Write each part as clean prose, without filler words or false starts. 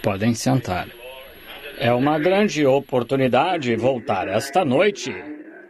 Podem sentar. É uma grande oportunidade voltar esta noite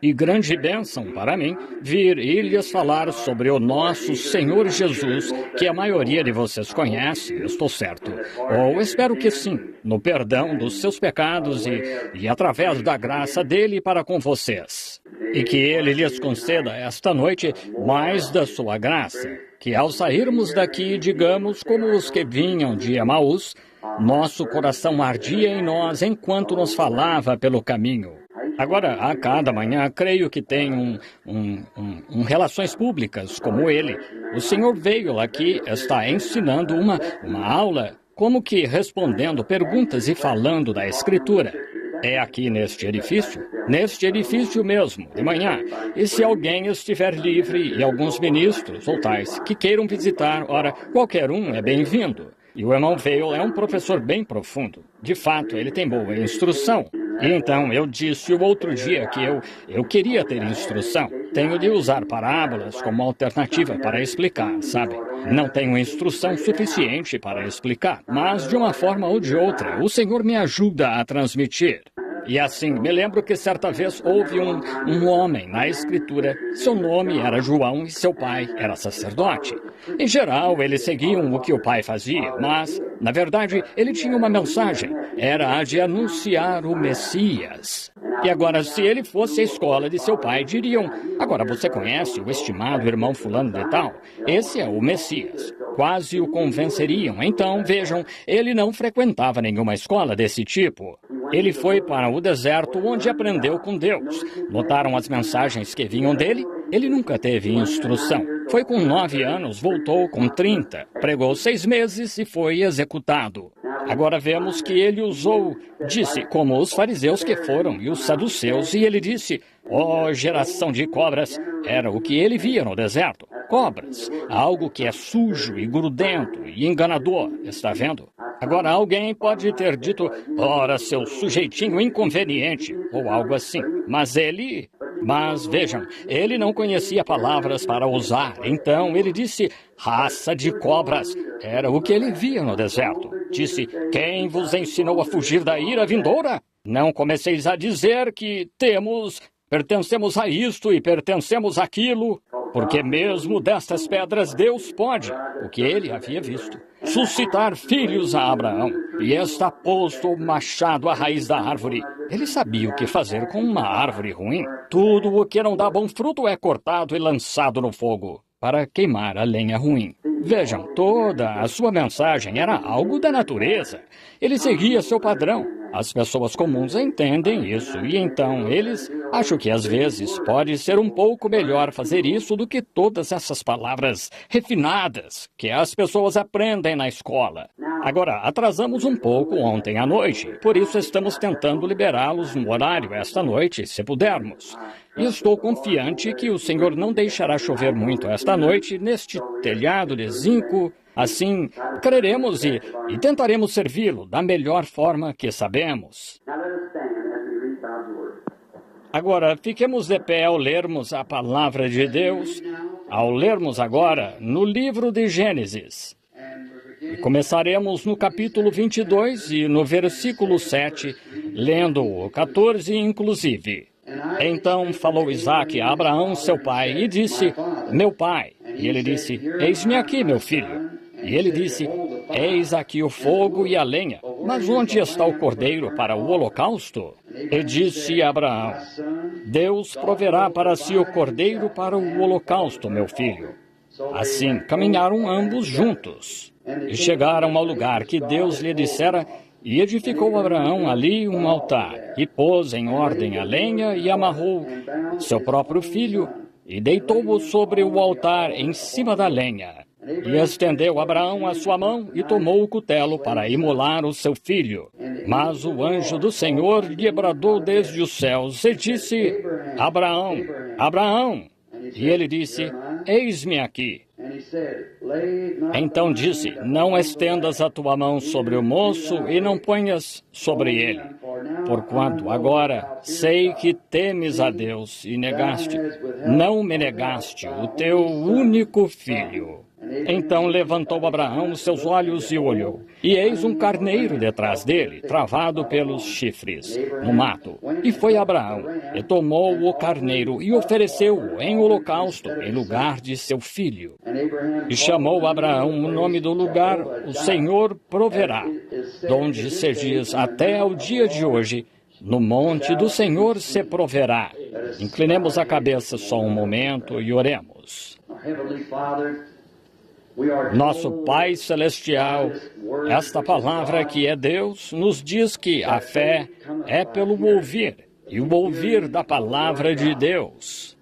e grande bênção para mim vir e lhes falar sobre o nosso Senhor Jesus, que a maioria de vocês conhece, estou certo. Ou espero que sim, no perdão dos seus pecados e através da graça dele para com vocês. E que ele lhes conceda esta noite mais da sua graça, que ao sairmos daqui, digamos como os que vinham de Emaús, nosso coração ardia em nós enquanto nos falava pelo caminho. Agora, a cada manhã, creio que tem um relações públicas como ele. O senhor veio aqui, está ensinando uma aula, como que respondendo perguntas e falando da Escritura. É aqui neste edifício? Neste edifício mesmo, de manhã. E se alguém estiver livre e alguns ministros ou tais que queiram visitar, ora, qualquer um é bem-vindo. E o irmão Veil é um professor bem profundo. De fato, ele tem boa instrução. E então, eu disse o outro dia que eu queria ter instrução. Tenho de usar parábolas como alternativa para explicar, sabe? Não tenho instrução suficiente para explicar, mas de uma forma ou de outra, o Senhor me ajuda a transmitir. E assim, me lembro que certa vez houve um homem na Escritura, seu nome era João e seu pai era sacerdote. Em geral, eles seguiam o que o pai fazia, mas, na verdade, ele tinha uma mensagem, era a de anunciar o Messias. E agora, se ele fosse à escola de seu pai, diriam, agora você conhece o estimado irmão fulano de tal? Esse é o Messias. Quase o convenceriam. Então, vejam, ele não frequentava nenhuma escola desse tipo. Ele foi para o deserto onde aprendeu com Deus. Notaram as mensagens que vinham dele? Ele nunca teve instrução. Foi com 9 anos, voltou com 30, pregou 6 meses e foi executado. Agora vemos que ele disse, como os fariseus que foram e os saduceus, e ele disse, ó geração de cobras, era o que ele via no deserto. Cobras, algo que é sujo e grudento e enganador, está vendo? Agora alguém pode ter dito, ora, seu sujeitinho inconveniente, ou algo assim. Mas vejam, ele não conhecia palavras para usar, então ele disse, raça de cobras, era o que ele via no deserto. Disse, quem vos ensinou a fugir da ira vindoura? Não comeceis a dizer que pertencemos a isto e pertencemos àquilo, porque mesmo destas pedras Deus pode, o que ele havia visto, suscitar filhos a Abraão. E está posto o machado à raiz da árvore. Ele sabia o que fazer com uma árvore ruim. Tudo o que não dá bom fruto é cortado e lançado no fogo, para queimar a lenha ruim. Vejam, toda a sua mensagem era algo da natureza. Ele seguia seu padrão. As pessoas comuns entendem isso e então eles acham que às vezes pode ser um pouco melhor fazer isso do que todas essas palavras refinadas que as pessoas aprendem na escola. Agora, atrasamos um pouco ontem à noite, por isso estamos tentando liberá-los no horário esta noite, se pudermos. E estou confiante que o Senhor não deixará chover muito esta noite neste telhado de zinco. Assim, creremos e tentaremos servi-lo da melhor forma que sabemos. Agora, fiquemos de pé ao lermos a palavra de Deus, ao lermos agora no livro de Gênesis. E começaremos no capítulo 22 e no versículo 7, lendo o 14 inclusive. Então falou Isaque a Abraão, seu pai, e disse, meu pai. E ele disse, eis-me aqui, meu filho. E ele disse, eis aqui o fogo e a lenha, mas onde está o cordeiro para o holocausto? E disse Abraão, Deus proverá para si o cordeiro para o holocausto, meu filho. Assim caminharam ambos juntos, e chegaram ao lugar que Deus lhe dissera, e edificou Abraão ali um altar, e pôs em ordem a lenha, e amarrou seu próprio filho, e deitou-o sobre o altar em cima da lenha. E estendeu Abraão a sua mão e tomou o cutelo para imolar o seu filho. Mas o anjo do Senhor lhe bradou desde os céus e disse, Abraão, Abraão. E ele disse, eis-me aqui. Então disse, não estendas a tua mão sobre o moço e não ponhas sobre ele, porquanto agora sei que temes a Deus e não me negaste o teu único filho. Então levantou Abraão os seus olhos e olhou, e eis um carneiro detrás dele, travado pelos chifres, no mato. E foi Abraão, e tomou o carneiro e ofereceu-o em holocausto, em lugar de seu filho. E chamou Abraão o nome do lugar, o Senhor proverá, donde se diz até ao dia de hoje, no monte do Senhor se proverá. Inclinemos a cabeça só um momento e oremos. Nosso Pai Celestial, esta palavra que é Deus, nos diz que a fé é pelo ouvir, e o ouvir da palavra de Deus.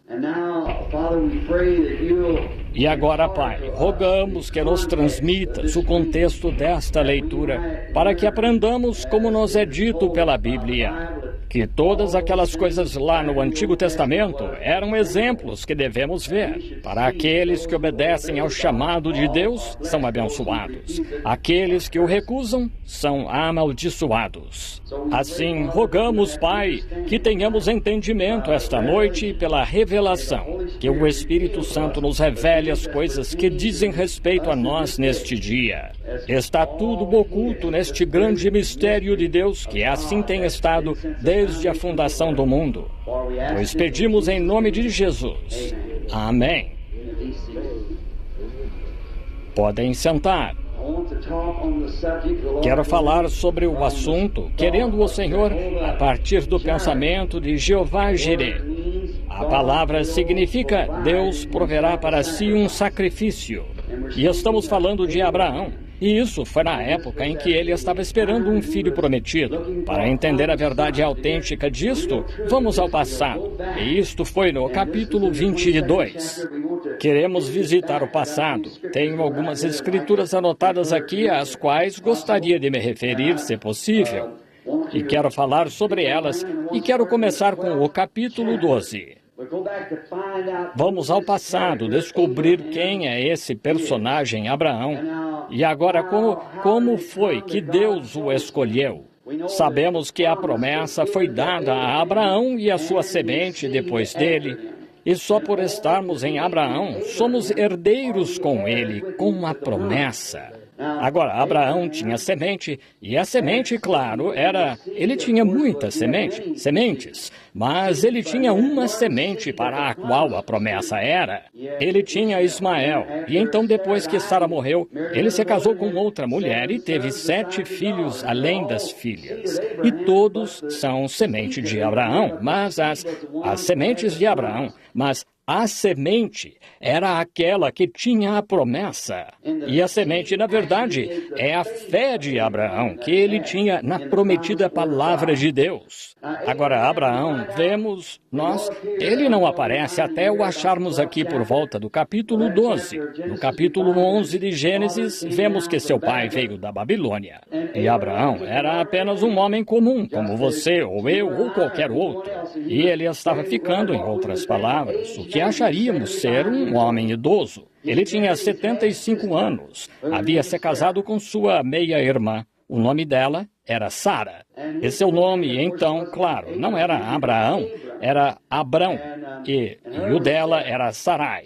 E agora, Pai, rogamos que nos transmitas o contexto desta leitura, para que aprendamos como nos é dito pela Bíblia, que todas aquelas coisas lá no Antigo Testamento eram exemplos que devemos ver. Para aqueles que obedecem ao chamado de Deus, são abençoados. Aqueles que o recusam, são amaldiçoados. Assim, rogamos, Pai, que tenhamos entendimento esta noite pela revelação, que o Espírito Santo nos revele as coisas que dizem respeito a nós neste dia. Está tudo oculto neste grande mistério de Deus, que assim tem estado desde a fundação do mundo. Pois pedimos em nome de Jesus. Amém. Podem sentar. Quero falar sobre o assunto, querendo o Senhor, a partir do pensamento de Jeová Jireh. A palavra significa Deus proverá para si um sacrifício. E estamos falando de Abraão. E isso foi na época em que ele estava esperando um filho prometido. Para entender a verdade autêntica disto, vamos ao passado. E isto foi no capítulo 22. Queremos visitar o passado. Tenho algumas escrituras anotadas aqui, às quais gostaria de me referir, se possível. E quero falar sobre elas, e quero começar com o capítulo 12. Vamos ao passado, descobrir quem é esse personagem Abraão. E agora, como foi que Deus o escolheu? Sabemos que a promessa foi dada a Abraão e a sua semente depois dele. E só por estarmos em Abraão, somos herdeiros com ele, com a promessa. Agora, Abraão tinha semente, e a semente, claro, ele tinha muitas sementes, mas ele tinha uma semente para a qual a promessa era. Ele tinha Ismael, e então depois que Sara morreu, ele se casou com outra mulher e teve 7 filhos além das filhas. E todos são semente de Abraão, mas as sementes de Abraão, mas a semente era aquela que tinha a promessa. E a semente, na verdade, é a fé de Abraão, que ele tinha na prometida palavra de Deus. Agora, Abraão, vemos ele não aparece até o acharmos aqui por volta do capítulo 12. No capítulo 11 de Gênesis, vemos que seu pai veio da Babilônia. E Abraão era apenas um homem comum, como você, ou eu, ou qualquer outro. E ele estava ficando, em outras palavras, o que acharíamos ser um homem idoso. Ele tinha 75 anos, havia se casado com sua meia-irmã. O nome dela era Sara. E seu nome, então, claro, não era Abraão, era Abrão. E o dela era Sarai.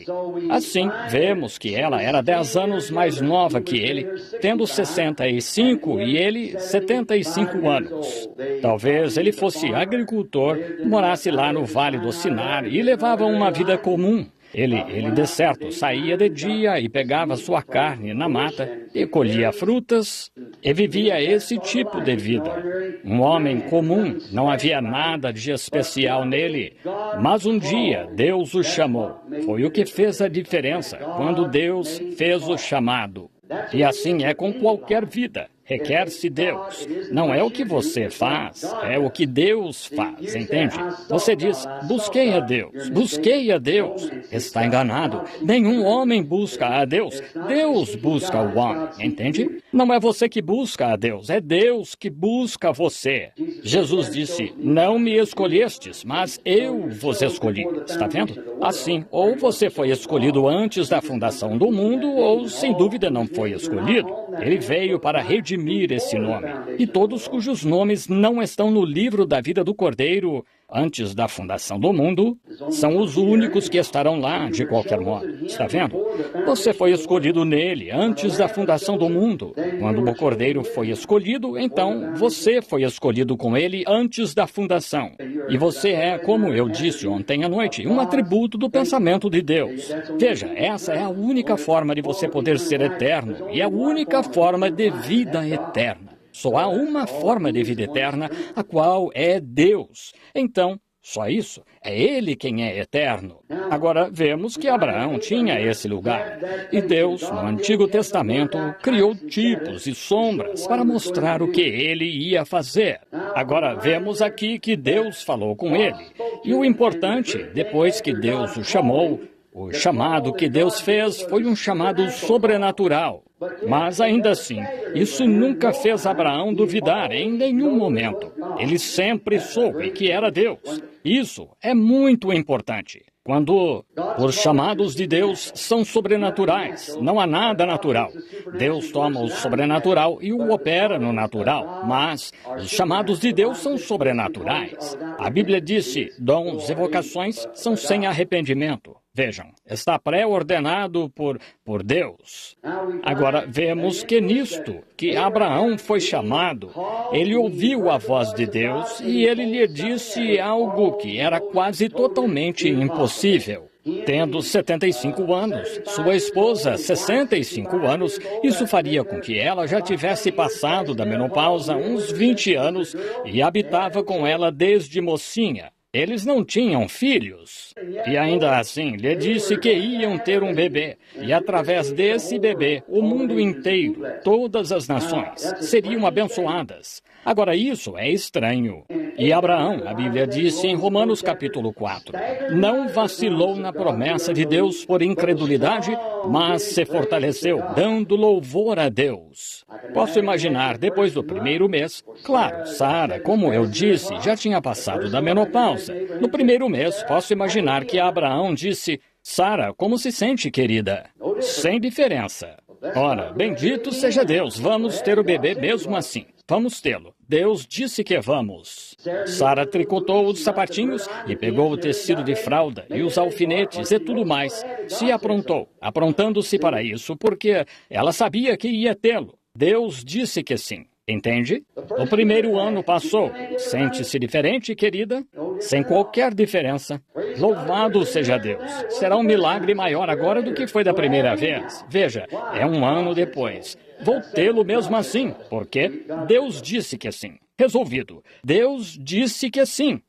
Assim, vemos que ela era 10 anos mais nova que ele, tendo 65 e ele 75 anos. Talvez ele fosse agricultor, morasse lá no Vale do Sinar e levava uma vida comum. Ele, de certo, saía de dia e pegava sua carne na mata e colhia frutas e vivia esse tipo de vida. Um homem comum, não havia nada de especial nele. Mas um dia Deus o chamou. Foi o que fez a diferença, quando Deus fez o chamado. E assim é com qualquer vida. Requer-se Deus. Não é o que você faz, é o que Deus faz, entende? Você diz, busquei a Deus, busquei a Deus. Está enganado. Nenhum homem busca a Deus. Deus busca o homem, entende? Não é você que busca a Deus, é Deus que busca você. Jesus disse, não me escolhestes, mas eu vos escolhi. Está vendo? Assim, ou você foi escolhido antes da fundação do mundo, ou sem dúvida não foi escolhido. Ele veio para redimir esse nome. E todos cujos nomes não estão no livro da vida do Cordeiro antes da fundação do mundo, são os únicos que estarão lá de qualquer modo. Está vendo? Você foi escolhido nele antes da fundação do mundo. Quando o Cordeiro foi escolhido, então você foi escolhido com ele antes da fundação. E você é, como eu disse ontem à noite, um atributo do pensamento de Deus. Veja, essa é a única forma de você poder ser eterno e a única forma de vida eterna. Só há uma forma de vida eterna, a qual é Deus. Então, só isso. É Ele quem é eterno. Agora, vemos que Abraão tinha esse lugar. E Deus, no Antigo Testamento, criou tipos e sombras para mostrar o que Ele ia fazer. Agora, vemos aqui que Deus falou com ele. E o importante, depois que Deus o chamou, o chamado que Deus fez foi um chamado sobrenatural. Mas ainda assim, isso nunca fez Abraão duvidar em nenhum momento. Ele sempre soube que era Deus. Isso é muito importante. Quando os chamados de Deus são sobrenaturais, não há nada natural. Deus toma o sobrenatural e o opera no natural, mas os chamados de Deus são sobrenaturais. A Bíblia disse, dons e vocações são sem arrependimento. Vejam, está pré-ordenado por Deus. Agora, vemos que nisto, que Abraão foi chamado, ele ouviu a voz de Deus e ele lhe disse algo que era quase totalmente impossível. Tendo 75 anos, sua esposa 65 anos, isso faria com que ela já tivesse passado da menopausa uns 20 anos e habitava com ela desde mocinha. Eles não tinham filhos. E ainda assim, lhe disse que iam ter um bebê. E através desse bebê, o mundo inteiro, todas as nações, seriam abençoadas. Agora, isso é estranho. E Abraão, a Bíblia disse em Romanos capítulo 4, não vacilou na promessa de Deus por incredulidade, mas se fortaleceu, dando louvor a Deus. Posso imaginar, depois do primeiro mês, claro, Sara, como eu disse, já tinha passado da menopausa. No primeiro mês, posso imaginar que Abraão disse, Sara, como se sente, querida? Sem diferença. Ora, bendito seja Deus, vamos ter o bebê mesmo assim. Vamos tê-lo. Deus disse que vamos. Sara tricotou os sapatinhos e pegou o tecido de fralda e os alfinetes e tudo mais. Se aprontou, aprontando-se para isso, porque ela sabia que ia tê-lo. Deus disse que sim. Entende? O primeiro ano passou. Sente-se diferente, querida? Sem qualquer diferença. Louvado seja Deus. Será um milagre maior agora do que foi da primeira vez. Veja, é um ano depois. Vou tê-lo mesmo assim, porque Deus disse que sim. Resolvido. Deus disse que sim.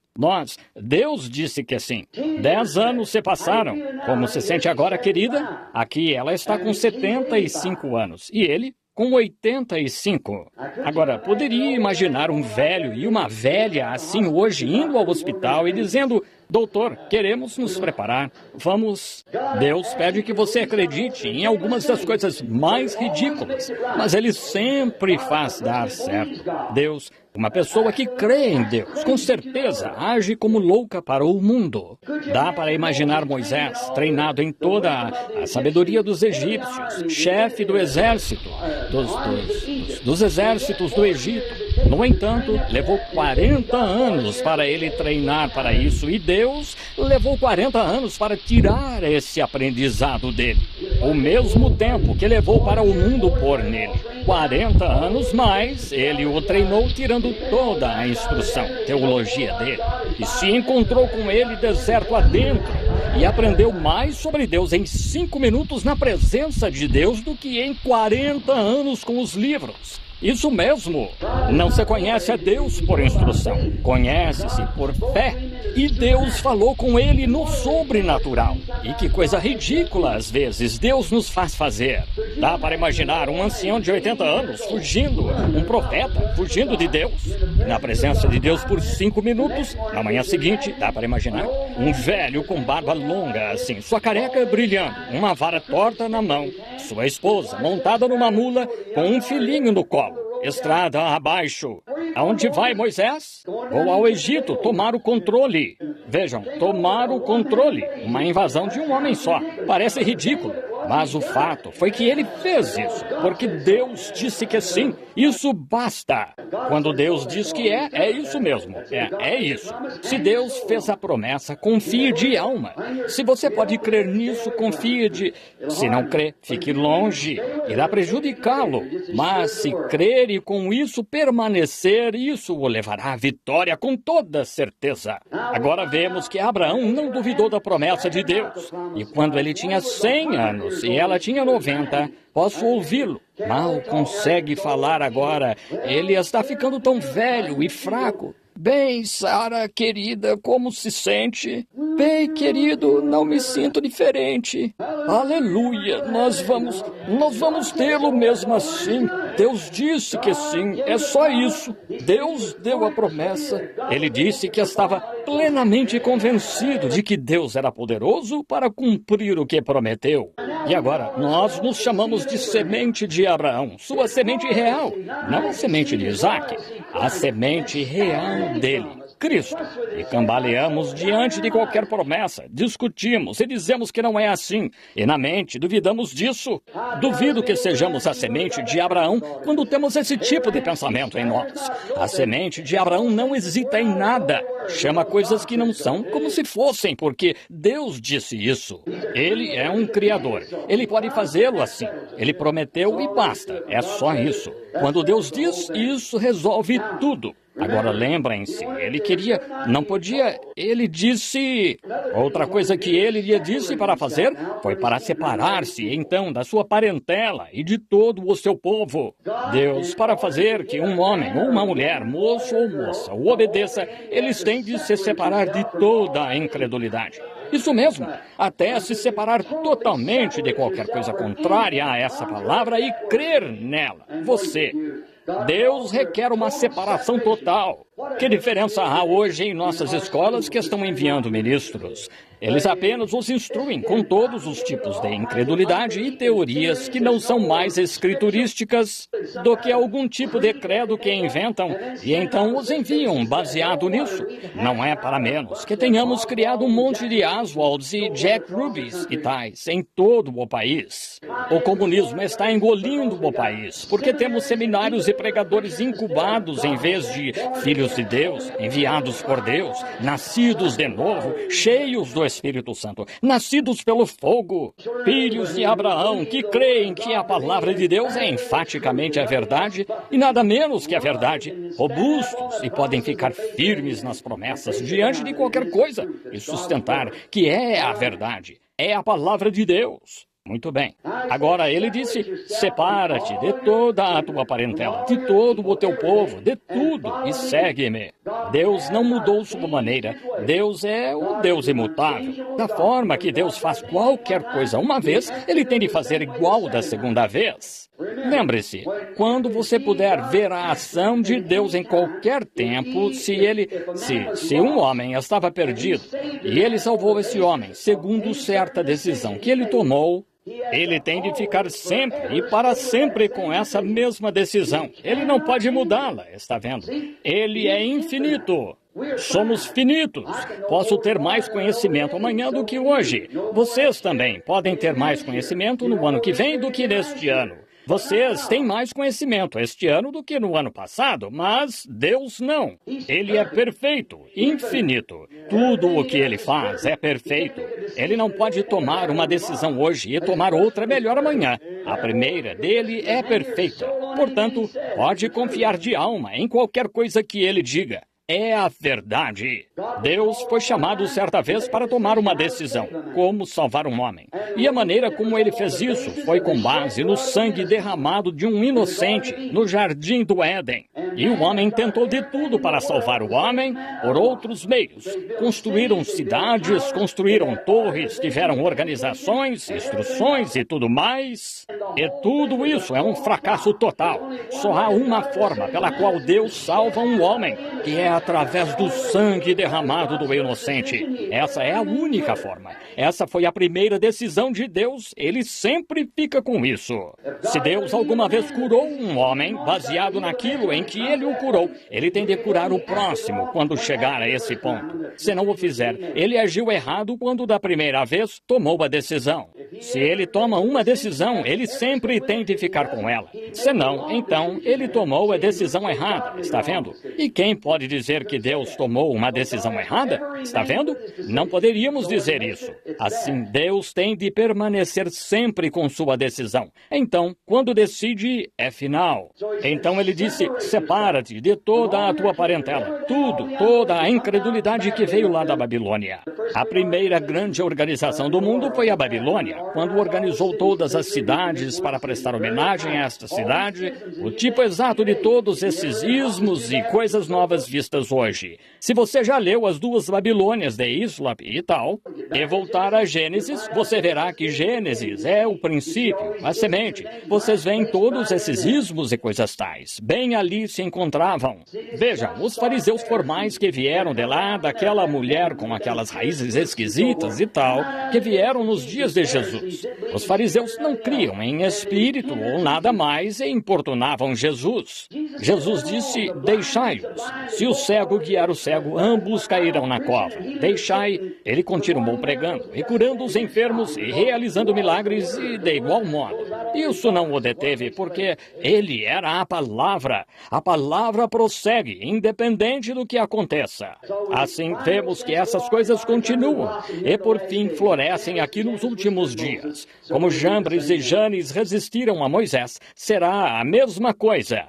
Deus disse que sim. 10 anos se passaram. Como se sente agora, querida? Aqui ela está com 75 anos. E ele com 85. Agora, poderia imaginar um velho e uma velha assim hoje indo ao hospital e dizendo, doutor, queremos nos preparar, vamos... Deus pede que você acredite em algumas das coisas mais ridículas, mas Ele sempre faz dar certo. Deus, uma pessoa que crê em Deus, com certeza, age como louca para o mundo. Dá para imaginar Moisés, treinado em toda a sabedoria dos egípcios, chefe do exército, dos exércitos do Egito. No entanto, levou 40 anos para ele treinar para isso, e Deus levou 40 anos para tirar esse aprendizado dele. O mesmo tempo que levou para o mundo pôr nele. 40 anos mais, ele o treinou tirando toda a instrução, teologia dele. E se encontrou com ele deserto adentro e aprendeu mais sobre Deus em 5 minutos na presença de Deus do que em 40 anos com os livros. Isso mesmo. Não se conhece a Deus por instrução. Conhece-se por fé. E Deus falou com ele no sobrenatural. E que coisa ridícula, às vezes, Deus nos faz fazer. Dá para imaginar um ancião de 80 anos fugindo, um profeta fugindo de Deus. Na presença de Deus por 5 minutos. Na manhã seguinte, dá para imaginar um velho com barba longa, assim, sua careca brilhando, uma vara torta na mão. Sua esposa montada numa mula com um filhinho no colo. Estrada abaixo. Aonde vai Moisés? Ou ao Egito tomar o controle. Vejam, tomar o controle. Uma invasão de um homem só. Parece ridículo. Mas o fato foi que ele fez isso, porque Deus disse que sim. Isso basta. Quando Deus diz que é isso mesmo. É isso. Se Deus fez a promessa, confie de alma. Se você pode crer nisso, confie de... Se não crer, fique longe. Irá prejudicá-lo. Mas se crer e com isso permanecer, isso o levará à vitória com toda certeza. Agora vemos que Abraão não duvidou da promessa de Deus. E quando ele tinha 100 anos e ela tinha 90, posso ouvi-lo. Mal consegue falar agora. Ele está ficando tão velho e fraco. Bem, Sara, querida, como se sente? Bem, querido, não me sinto diferente. Aleluia, nós vamos tê-lo mesmo assim. Deus disse que sim, é só isso. Deus deu a promessa. Ele disse que estava plenamente convencido de que Deus era poderoso para cumprir o que prometeu. E agora, nós nos chamamos de semente de Abraão, sua semente real, não a semente de Isaac, a semente real dele, Cristo. E cambaleamos diante de qualquer promessa, discutimos e dizemos que não é assim. E na mente duvidamos disso. Duvido que sejamos a semente de Abraão quando temos esse tipo de pensamento em nós. A semente de Abraão não hesita em nada. Chama coisas que não são como se fossem, porque Deus disse isso. Ele é um criador. Ele pode fazê-lo assim. Ele prometeu e basta. É só isso. Quando Deus diz, isso resolve tudo. Agora lembrem-se, não podia, ele disse... Outra coisa que ele lhe disse para fazer foi para separar-se, então, da sua parentela e de todo o seu povo. Deus, para fazer que um homem ou uma mulher, moço ou moça, o obedeça, eles têm de se separar de toda a incredulidade. Isso mesmo, até se separar totalmente de qualquer coisa contrária a essa palavra e crer nela. Deus requer uma separação total. Que diferença há hoje em nossas escolas que estão enviando ministros? Eles apenas os instruem com todos os tipos de incredulidade e teorias que não são mais escriturísticas do que algum tipo de credo que inventam e então os enviam baseado nisso. Não é para menos que tenhamos criado um monte de Oswalds e Jack Rubys e tais em todo o país. O comunismo está engolindo o país porque temos seminários e pregadores incubados em vez de filhos de Deus, enviados por Deus, nascidos de novo, cheios do Espírito Santo, nascidos pelo fogo, filhos de Abraão que creem que a palavra de Deus é enfaticamente a verdade e nada menos que a verdade, robustos e podem ficar firmes nas promessas diante de qualquer coisa e sustentar que é a verdade, é a palavra de Deus. Muito bem. Agora ele disse, separa-te de toda a tua parentela, de todo o teu povo, de tudo, e segue-me. Deus não mudou sua maneira. Deus é o Deus imutável. Da forma que Deus faz qualquer coisa uma vez, ele tem de fazer igual da segunda vez. Lembre-se, quando você puder ver a ação de Deus em qualquer tempo, se um homem estava perdido e ele salvou esse homem segundo certa decisão que ele tomou, ele tem de ficar sempre e para sempre com essa mesma decisão. Ele não pode mudá-la, está vendo? Ele é infinito. Somos finitos. Posso ter mais conhecimento amanhã do que hoje. Vocês também podem ter mais conhecimento no ano que vem do que neste ano. Vocês têm mais conhecimento este ano do que no ano passado, mas Deus não. Ele é perfeito, infinito. Tudo o que ele faz é perfeito. Ele não pode tomar uma decisão hoje e tomar outra melhor amanhã. A primeira dele é perfeita. Portanto, pode confiar de alma em qualquer coisa que ele diga. É a verdade. Deus foi chamado certa vez para tomar uma decisão, como salvar um homem. E a maneira como ele fez isso foi com base no sangue derramado de um inocente no jardim do Éden. E o homem tentou de tudo para salvar o homem por outros meios. Construíram cidades, construíram torres, tiveram organizações, instruções e tudo mais. E tudo isso é um fracasso total. Só há uma forma pela qual Deus salva um homem, que é através do sangue derramado do inocente. Essa é a única forma. Essa foi a primeira decisão de Deus. Ele sempre fica com isso. Se Deus alguma vez curou um homem, baseado naquilo em que ele o curou, ele tem de curar o próximo quando chegar a esse ponto. Se não o fizer, ele agiu errado quando da primeira vez tomou a decisão. Se ele toma uma decisão, ele sempre tem de ficar com ela. Se não, então ele tomou a decisão errada, está vendo? E quem pode dizer que Deus tomou uma decisão errada? Está vendo? Não poderíamos dizer isso. Assim, Deus tem de permanecer sempre com sua decisão. Então, quando decide, é final. Então ele disse, separa-te de toda a tua parentela, toda a incredulidade que veio lá da Babilônia. A primeira grande organização do mundo foi a Babilônia, quando organizou todas as cidades para prestar homenagem a esta cidade, o tipo exato de todos esses ismos e coisas novas vistas hoje. Se você já leu as duas Babilônias de Islap e tal, e voltar a Gênesis, você verá que Gênesis é o princípio, a semente. Vocês veem todos esses ismos e coisas tais. Bem ali se encontravam. Vejam, os fariseus formais que vieram de lá, daquela mulher com aquelas raízes esquisitas e tal, que vieram nos dias de Jesus. Os fariseus não criam em espírito ou nada mais e importunavam Jesus. Jesus disse, deixai-os. Se o cego guiar o cego, ambos cairão na cova. Deixai. Ele continuou pregando e curando os enfermos e realizando milagres e de igual modo. Isso não o deteve porque ele era a palavra. A palavra prossegue, independente do que aconteça. Assim, vemos que essas coisas continuam e, por fim, florescem aqui nos últimos dias. Como Jambres e Janes resistiram a Moisés, será a mesma coisa.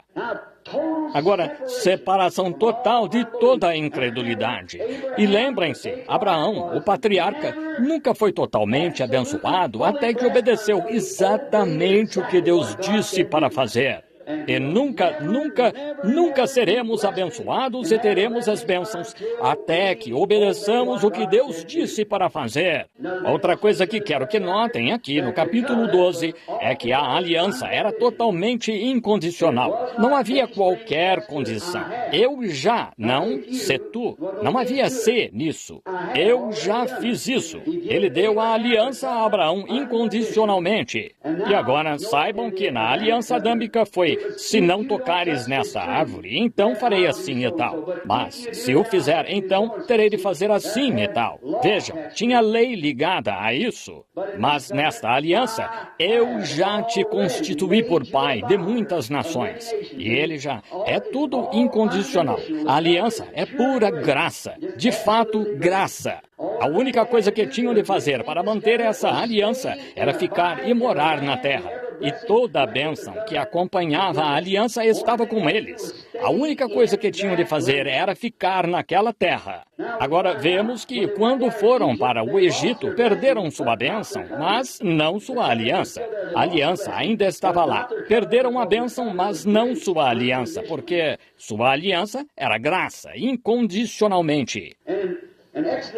Agora, separação total de toda a incredulidade. E lembrem-se, Abraão, o patriarca, nunca foi totalmente abençoado até que obedeceu exatamente o que Deus disse para fazer. E nunca seremos abençoados e teremos as bênçãos até que obedeçamos o que Deus disse para fazer. Outra coisa que quero que notem aqui no capítulo 12 é que a aliança era totalmente incondicional. Não havia qualquer condição. Eu já, não se tu. Não havia se nisso. Eu já fiz isso. Ele deu a aliança a Abraão incondicionalmente. E agora saibam que na aliança adâmica foi: se não tocares nessa árvore, então farei assim e tal. Mas, se o fizer, então terei de fazer assim e tal. Vejam, tinha lei ligada a isso. Mas nesta aliança, eu já te constituí por pai de muitas nações. E ele já é tudo incondicional. A aliança é pura graça. De fato, graça. A única coisa que tinham de fazer para manter essa aliança era ficar e morar na terra. E toda a bênção que acompanhava a aliança estava com eles. A única coisa que tinham de fazer era ficar naquela terra. Agora vemos que quando foram para o Egito, perderam sua bênção, mas não sua aliança. A aliança ainda estava lá. Perderam a bênção, mas não sua aliança, porque sua aliança era graça, incondicionalmente.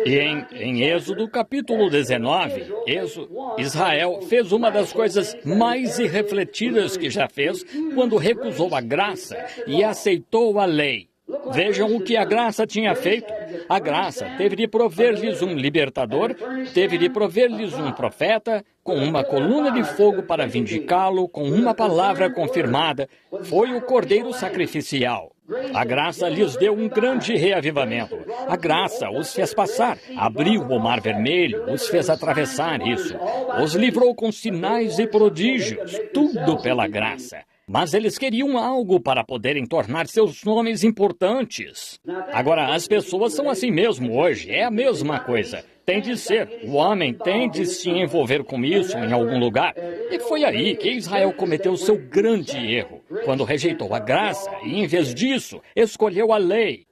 E em Êxodo capítulo 19, Israel fez uma das coisas mais irrefletidas que já fez quando recusou a graça e aceitou a lei. Vejam o que a graça tinha feito. A graça teve de prover-lhes um libertador, teve de prover-lhes um profeta, com uma coluna de fogo para vindicá-lo, com uma palavra confirmada. Foi o cordeiro sacrificial. A graça lhes deu um grande reavivamento. A graça os fez passar, abriu o Mar Vermelho, os fez atravessar isso. Os livrou com sinais e prodígios, tudo pela graça. Mas eles queriam algo para poderem tornar seus nomes importantes. Agora, as pessoas são assim mesmo hoje, é a mesma coisa. Tem de ser. O homem tem de se envolver com isso em algum lugar. E foi aí que Israel cometeu o seu grande erro, quando rejeitou a graça e, em vez disso, escolheu a lei.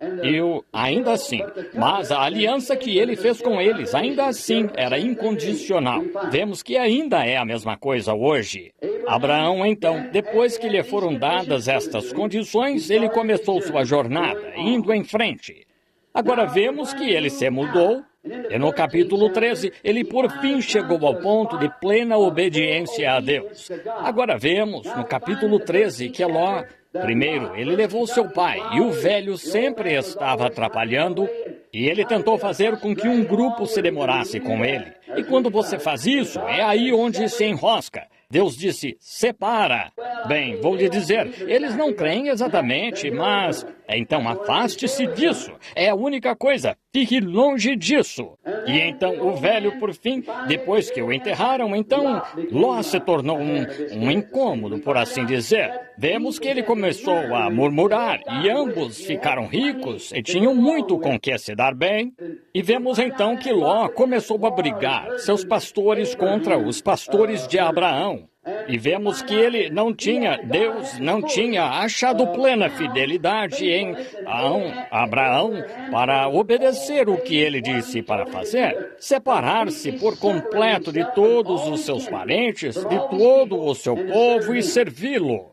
Ainda assim, mas a aliança que ele fez com eles, ainda assim, era incondicional. Vemos que ainda é a mesma coisa hoje. Abraão, então, depois que lhe foram dadas estas condições, ele começou sua jornada, indo em frente. Agora vemos que ele se mudou. E no capítulo 13, ele por fim chegou ao ponto de plena obediência a Deus. Agora vemos no capítulo 13 que Ló, primeiro, ele levou seu pai, e o velho sempre estava atrapalhando, e ele tentou fazer com que um grupo se demorasse com ele. E quando você faz isso, é aí onde se enrosca. Deus disse, separa. Bem, vou lhe dizer, eles não creem exatamente, mas Então afaste-se disso. É a única coisa. Fique longe disso. E então o velho, por fim, depois que o enterraram, então Ló se tornou um incômodo, por assim dizer. Vemos que ele começou a murmurar e ambos ficaram ricos e tinham muito com que se dar bem. E vemos então que Ló começou a brigar seus pastores contra os pastores de Abraão. E vemos que Deus não tinha achado plena fidelidade em Abraão para obedecer o que ele disse para fazer, separar-se por completo de todos os seus parentes, de todo o seu povo e servi-lo.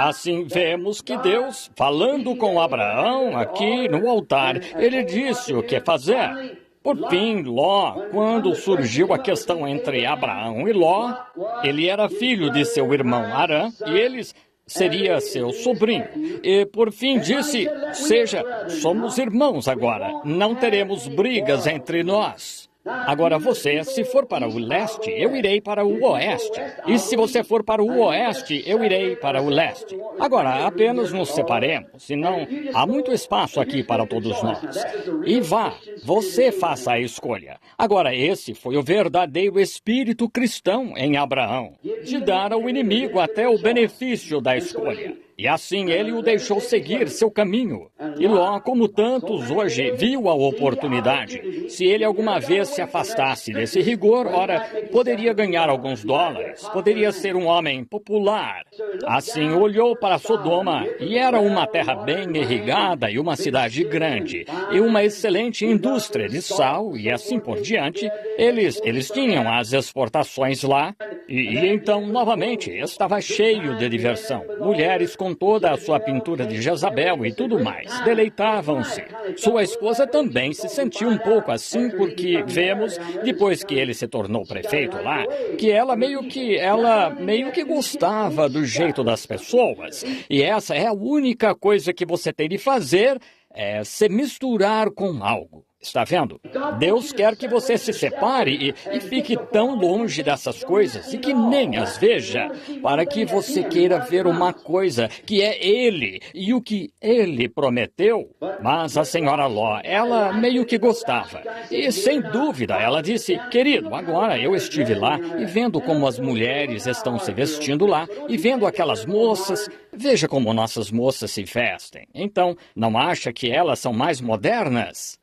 Assim vemos que Deus, falando com Abraão aqui no altar, ele disse o que fazer. Por fim, Ló, quando surgiu a questão entre Abraão e Ló, ele era filho de seu irmão Arã e eles seria seu sobrinho. E por fim disse, somos irmãos agora, não teremos brigas entre nós. Agora você, se for para o leste, eu irei para o oeste. E se você for para o oeste, eu irei para o leste. Agora, apenas nos separemos, senão há muito espaço aqui para todos nós. E vá, você faça a escolha. Agora, esse foi o verdadeiro espírito cristão em Abraão, de dar ao inimigo até o benefício da escolha. E assim ele o deixou seguir seu caminho. E Ló, como tantos hoje, viu a oportunidade. Se ele alguma vez se afastasse desse rigor, ora, poderia ganhar alguns dólares, poderia ser um homem popular. Assim olhou para Sodoma, e era uma terra bem irrigada e uma cidade grande, e uma excelente indústria de sal, e assim por diante. Eles tinham as exportações lá, e então, novamente, estava cheio de diversão. Mulheres com toda a sua pintura de Jezabel e tudo mais, deleitavam-se. Sua esposa também se sentiu um pouco assim, porque vemos, depois que ele se tornou prefeito lá, que ela meio que gostava do jeito das pessoas. E essa é a única coisa que você tem de fazer, é se misturar com algo. Está vendo? Deus quer que você se separe e fique tão longe dessas coisas e que nem as veja, para que você queira ver uma coisa que é Ele e o que Ele prometeu. Mas a senhora Ló, ela meio que gostava. E, sem dúvida, ela disse, querido, agora eu estive lá e vendo como as mulheres estão se vestindo lá e vendo aquelas moças, veja como nossas moças se vestem. Então, não acha que elas são mais modernas?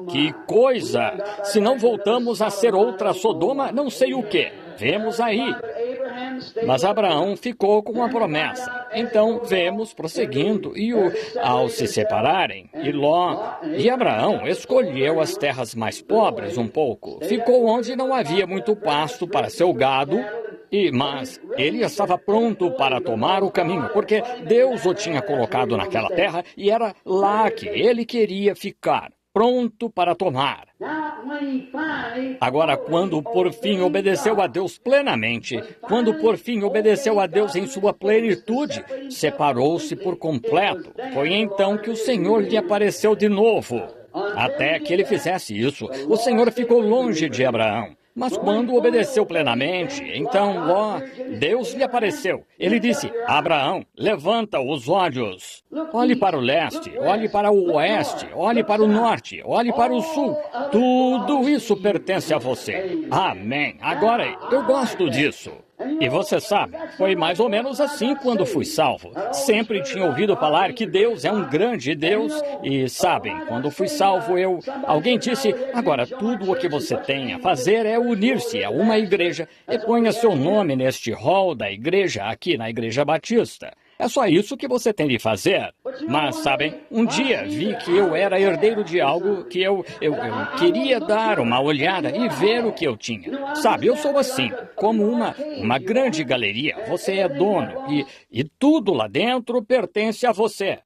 Que coisa! Se não voltamos a ser outra Sodoma, não sei o quê. Vemos aí. Mas Abraão ficou com a promessa. Então, vemos prosseguindo, ao se separarem, Ló e Abraão escolheu as terras mais pobres um pouco. Ficou onde não havia muito pasto para seu gado, mas ele estava pronto para tomar o caminho, porque Deus o tinha colocado naquela terra e era lá que ele queria ficar. Pronto para tomar. Agora, quando por fim obedeceu a Deus plenamente, quando por fim obedeceu a Deus em sua plenitude, separou-se por completo. Foi então que o Senhor lhe apareceu de novo. Até que ele fizesse isso, o Senhor ficou longe de Abraão. Mas quando obedeceu plenamente, então Ló, Deus lhe apareceu. Ele disse, Abraão, levanta os olhos. Olhe para o leste, olhe para o oeste, olhe para o norte, olhe para o sul. Tudo isso pertence a você. Amém. Agora, eu gosto disso. E você sabe, foi mais ou menos assim quando fui salvo. Sempre tinha ouvido falar que Deus é um grande Deus. E sabem, quando fui salvo, alguém disse, agora tudo o que você tem a fazer é unir-se a uma igreja e ponha seu nome neste hall da igreja aqui na Igreja Batista. É só isso que você tem de fazer. Mas, sabem, um dia vi que eu era herdeiro de algo que eu queria dar uma olhada e ver o que eu tinha. Sabe, eu sou assim, como uma grande galeria. Você é dono e tudo lá dentro pertence a você.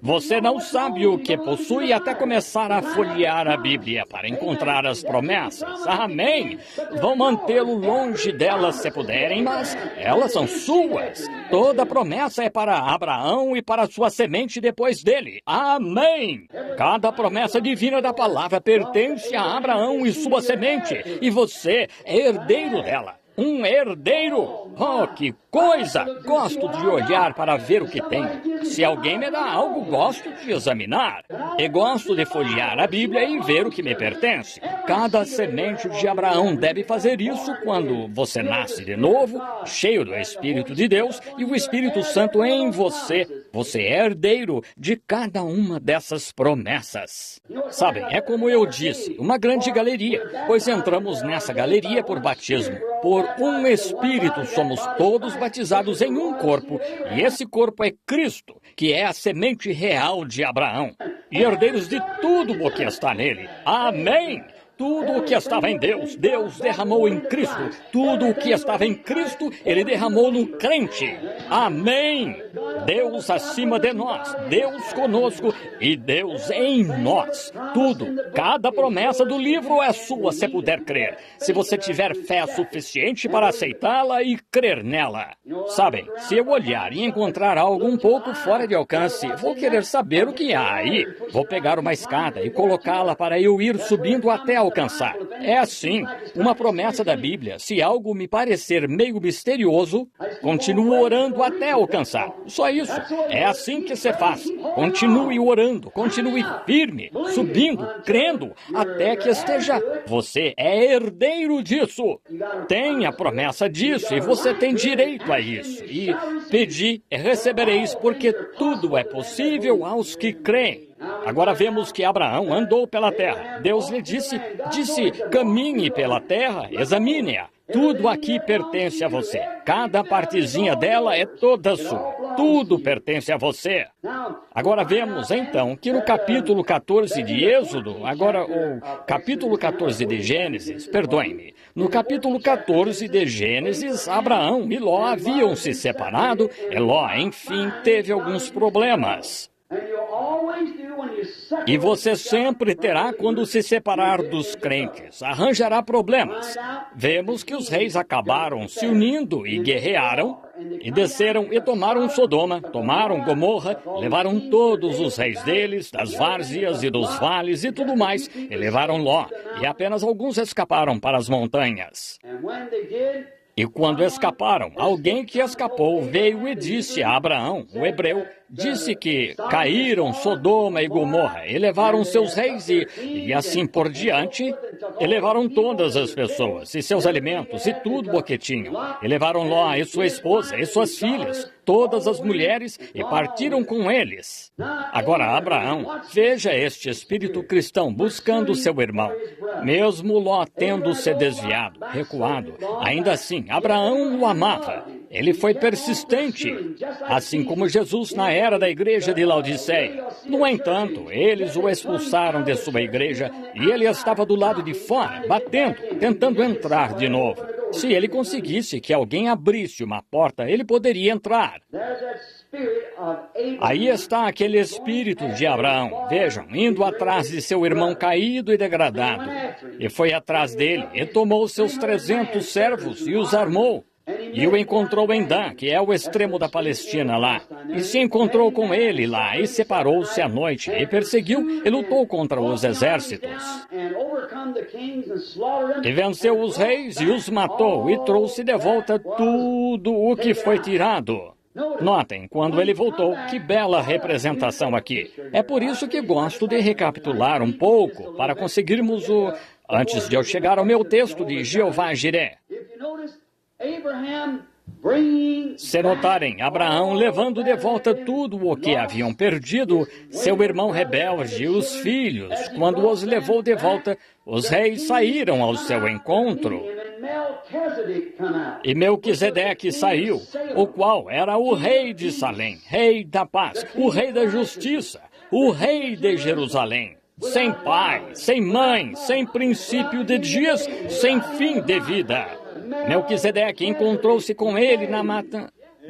Você não sabe o que possui até começar a folhear a Bíblia para encontrar as promessas. Amém? Vão mantê-lo longe delas se puderem, mas elas são suas. Toda promessa é para Abraão e para sua semente depois dele. Amém! Cada promessa divina da palavra pertence a Abraão e sua semente, e você é herdeiro dela. Um herdeiro. Oh, que coisa! Gosto de olhar para ver o que tem. Se alguém me dá algo, gosto de examinar. E gosto de folhear a Bíblia e ver o que me pertence. Cada semente de Abraão deve fazer isso quando você nasce de novo, cheio do Espírito de Deus e o Espírito Santo em você. Você é herdeiro de cada uma dessas promessas. Sabem, é como eu disse, uma grande galeria, pois entramos nessa galeria por batismo. Por um Espírito somos todos batizados em um corpo, e esse corpo é Cristo, que é a semente real de Abraão, e herdeiros de tudo o que está nele. Amém! Tudo o que estava em Deus, Deus derramou em Cristo. Tudo o que estava em Cristo, Ele derramou no crente. Amém! Deus acima de nós, Deus conosco e Deus em nós. Tudo, cada promessa do livro é sua se puder crer. Se você tiver fé suficiente para aceitá-la e crer nela. Sabem, se eu olhar e encontrar algo um pouco fora de alcance, vou querer saber o que há aí. Vou pegar uma escada e colocá-la para eu ir subindo até alcançar. É assim, uma promessa da Bíblia. Se algo me parecer meio misterioso, continuo orando até alcançar. Só isso. É assim que se faz. Continue orando, continue firme, subindo, crendo, até que esteja. Você é herdeiro disso. Tem a promessa disso e você tem direito a isso. E pedi e recebereis, porque tudo é possível aos que creem. Agora vemos que Abraão andou pela terra. Deus lhe disse, caminhe pela terra, examine-a. Tudo aqui pertence a você. Cada partezinha dela é toda sua. Tudo pertence a você. Agora vemos, então, que no capítulo 14 de Êxodo, capítulo 14 de Gênesis, perdoem-me, no capítulo 14 de Gênesis, Abraão e Ló haviam se separado, e Ló, enfim, teve alguns problemas. E você sempre terá quando se separar dos crentes. Arranjará problemas. Vemos que os reis acabaram se unindo e guerrearam, e desceram e tomaram Sodoma, tomaram Gomorra, levaram todos os reis deles, das várzeas e dos vales e tudo mais, e levaram Ló, e apenas alguns escaparam para as montanhas. E quando escaparam, alguém que escapou veio e disse a Abraão, o hebreu, disse que caíram Sodoma e Gomorra, e levaram seus reis e assim por diante, e levaram todas as pessoas, e seus alimentos, e tudo o que tinham. E levaram Ló e sua esposa, e suas filhas, todas as mulheres, e partiram com eles. Agora, Abraão, veja este espírito cristão buscando seu irmão. Mesmo Ló tendo se desviado, recuado, ainda assim, Abraão o amava. Ele foi persistente, assim como Jesus na era da igreja de Laodiceia. No entanto, eles o expulsaram de sua igreja e ele estava do lado de fora, batendo, tentando entrar de novo. Se ele conseguisse que alguém abrisse uma porta, ele poderia entrar. Aí está aquele espírito de Abraão, vejam, indo atrás de seu irmão caído e degradado. E foi atrás dele, e tomou seus 300 servos e os armou. E o encontrou em Dan, que é o extremo da Palestina lá. E se encontrou com ele lá, e separou-se à noite, e perseguiu e lutou contra os exércitos. E venceu os reis e os matou, e trouxe de volta tudo o que foi tirado. Notem, quando ele voltou, que bela representação aqui. É por isso que gosto de recapitular um pouco, para conseguirmos antes de eu chegar ao meu texto de Jeová Jiré. Se notarem, Abraão levando de volta tudo o que haviam perdido, seu irmão rebelde e os filhos, quando os levou de volta, os reis saíram ao seu encontro. E Melquisedeque saiu, o qual era o rei de Salém, rei da paz, o rei da justiça, o rei de Jerusalém. Sem pai, sem mãe, sem princípio de dias, sem fim de vida. Melquisedeque encontrou-se com ele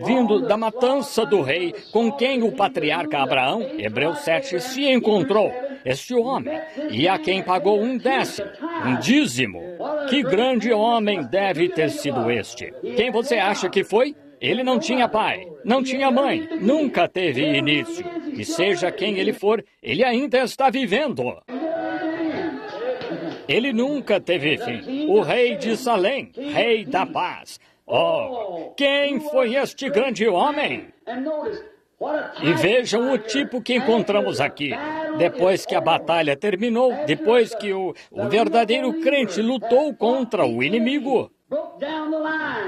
vindo da matança do rei, com quem o patriarca Abraão, Hebreus 7, se encontrou. Este homem, e a quem pagou um décimo, um dízimo. Que grande homem deve ter sido este? Quem você acha que foi? Ele não tinha pai, não tinha mãe, nunca teve início. E seja quem ele for, ele ainda está vivendo. Ele nunca teve fim. O rei de Salém, rei da paz. Oh, quem foi este grande homem? E vejam o tipo que encontramos aqui. Depois que a batalha terminou, depois que o verdadeiro crente lutou contra o inimigo,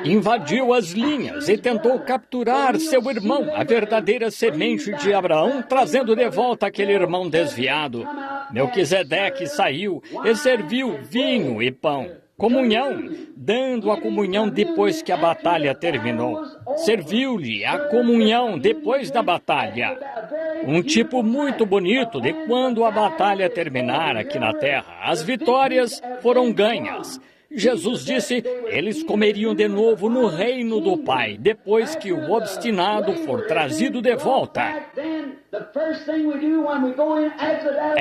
invadiu as linhas e tentou capturar seu irmão, a verdadeira semente de Abraão, trazendo de volta aquele irmão desviado. Melquisedeque saiu e serviu vinho e pão. Comunhão, dando a comunhão depois que a batalha terminou. Serviu-lhe a comunhão depois da batalha. Um tipo muito bonito de quando a batalha terminar aqui na terra. As vitórias foram ganhas. Jesus disse, eles comeriam de novo no reino do Pai, depois que o obstinado for trazido de volta.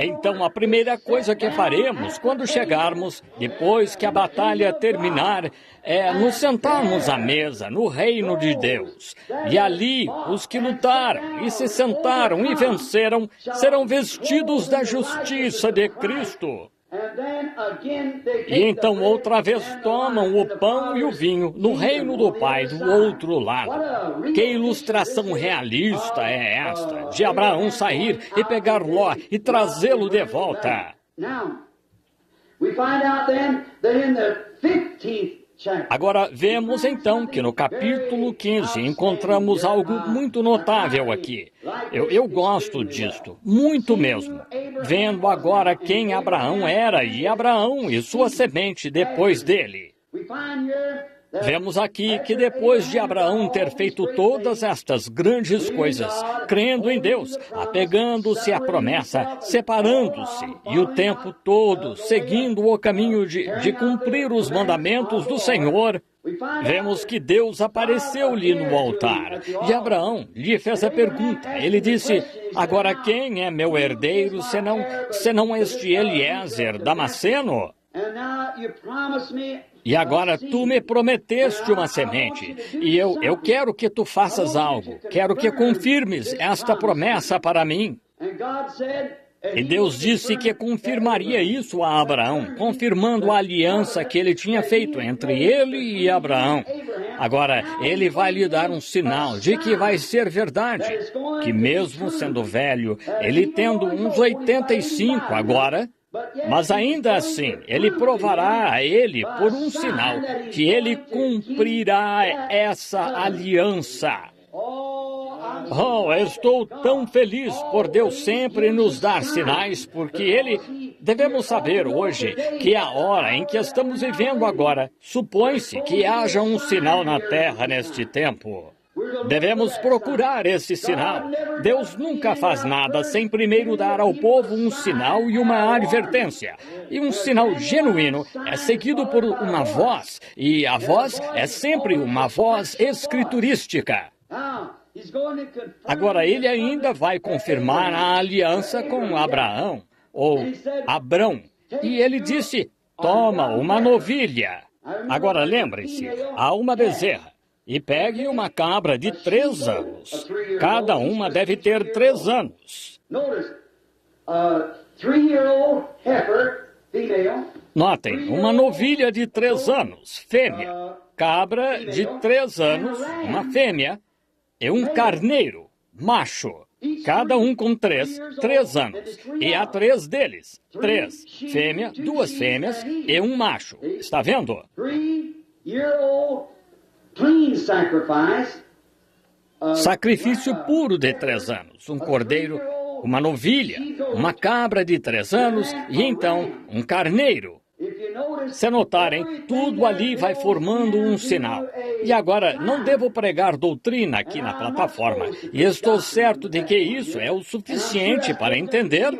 Então, a primeira coisa que faremos quando chegarmos, depois que a batalha terminar, é nos sentarmos à mesa no reino de Deus. E ali, os que lutaram e se sentaram e venceram, serão vestidos da justiça de Cristo. E então outra vez tomam o pão e o vinho no reino do Pai do outro lado. Que ilustração realista é esta de Abraão sair e pegar Ló e trazê-lo de volta? Agora, vemos então que no capítulo 15 encontramos algo muito notável aqui. Eu gosto disto, muito mesmo. Vendo agora quem Abraão era e Abraão e sua semente depois dele. Vemos aqui que depois de Abraão ter feito todas estas grandes coisas, crendo em Deus, apegando-se à promessa, separando-se, e o tempo todo seguindo o caminho de cumprir os mandamentos do Senhor, vemos que Deus apareceu-lhe no altar. E Abraão lhe fez a pergunta. Ele disse, agora quem é meu herdeiro, senão este Eliezer Damasceno? E agora tu me prometeste uma semente, e eu quero que tu faças algo, quero que confirmes esta promessa para mim. E Deus disse que confirmaria isso a Abraão, confirmando a aliança que ele tinha feito entre ele e Abraão. Agora, ele vai lhe dar um sinal de que vai ser verdade, que mesmo sendo velho, ele tendo uns 85 agora, mas ainda assim, ele provará a ele por um sinal que ele cumprirá essa aliança. Oh, estou tão feliz por Deus sempre nos dar sinais, porque devemos saber hoje que a hora em que estamos vivendo agora, supõe-se que haja um sinal na terra neste tempo. Devemos procurar esse sinal. Deus nunca faz nada sem primeiro dar ao povo um sinal e uma advertência. E um sinal genuíno é seguido por uma voz, e a voz é sempre uma voz escriturística. Agora, ele ainda vai confirmar a aliança com Abraão, ou Abrão. E ele disse, toma uma novilha. Agora, lembrem-se, há uma bezerra. E pegue uma cabra de 3 anos. Cada uma deve ter 3 anos. Notem, uma novilha de 3 anos, fêmea. Cabra de 3 anos, uma fêmea. E um carneiro, macho. Cada um com 3 anos. E há 3 deles. 3 fêmea, 2 fêmeas e um macho. Está vendo? Sacrifício puro de 3 anos, um cordeiro, uma novilha, uma cabra de 3 anos e então um carneiro. Se notarem, tudo ali vai formando um sinal. E agora, não devo pregar doutrina aqui na plataforma, e estou certo de que isso é o suficiente para entender.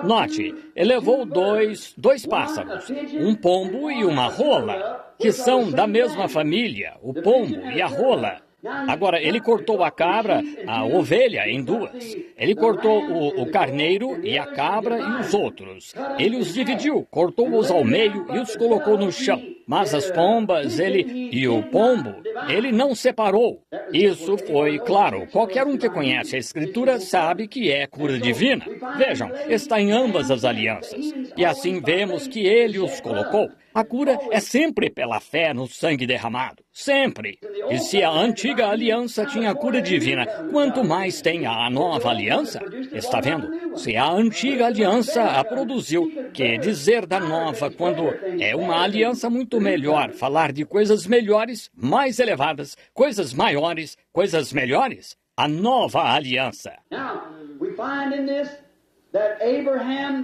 Note, ele levou dois pássaros, um pombo e uma rola, que são da mesma família, o pombo e a rola. Agora, ele cortou a cabra, a ovelha, em 2. Ele cortou o carneiro e a cabra e os outros. Ele os dividiu, cortou-os ao meio e os colocou no chão. Mas as pombas, e o pombo, ele não separou. Isso foi, claro, qualquer um que conhece a Escritura sabe que é cura divina. Vejam, está em ambas as alianças. E assim vemos que ele os colocou. A cura é sempre pela fé no sangue derramado. Sempre. E se a antiga aliança tinha cura divina, quanto mais tem a nova aliança? Está vendo? Se a antiga aliança a produziu, que dizer da nova quando é uma aliança muito melhor, falar de coisas melhores, mais elevadas, coisas maiores, coisas melhores? A nova aliança.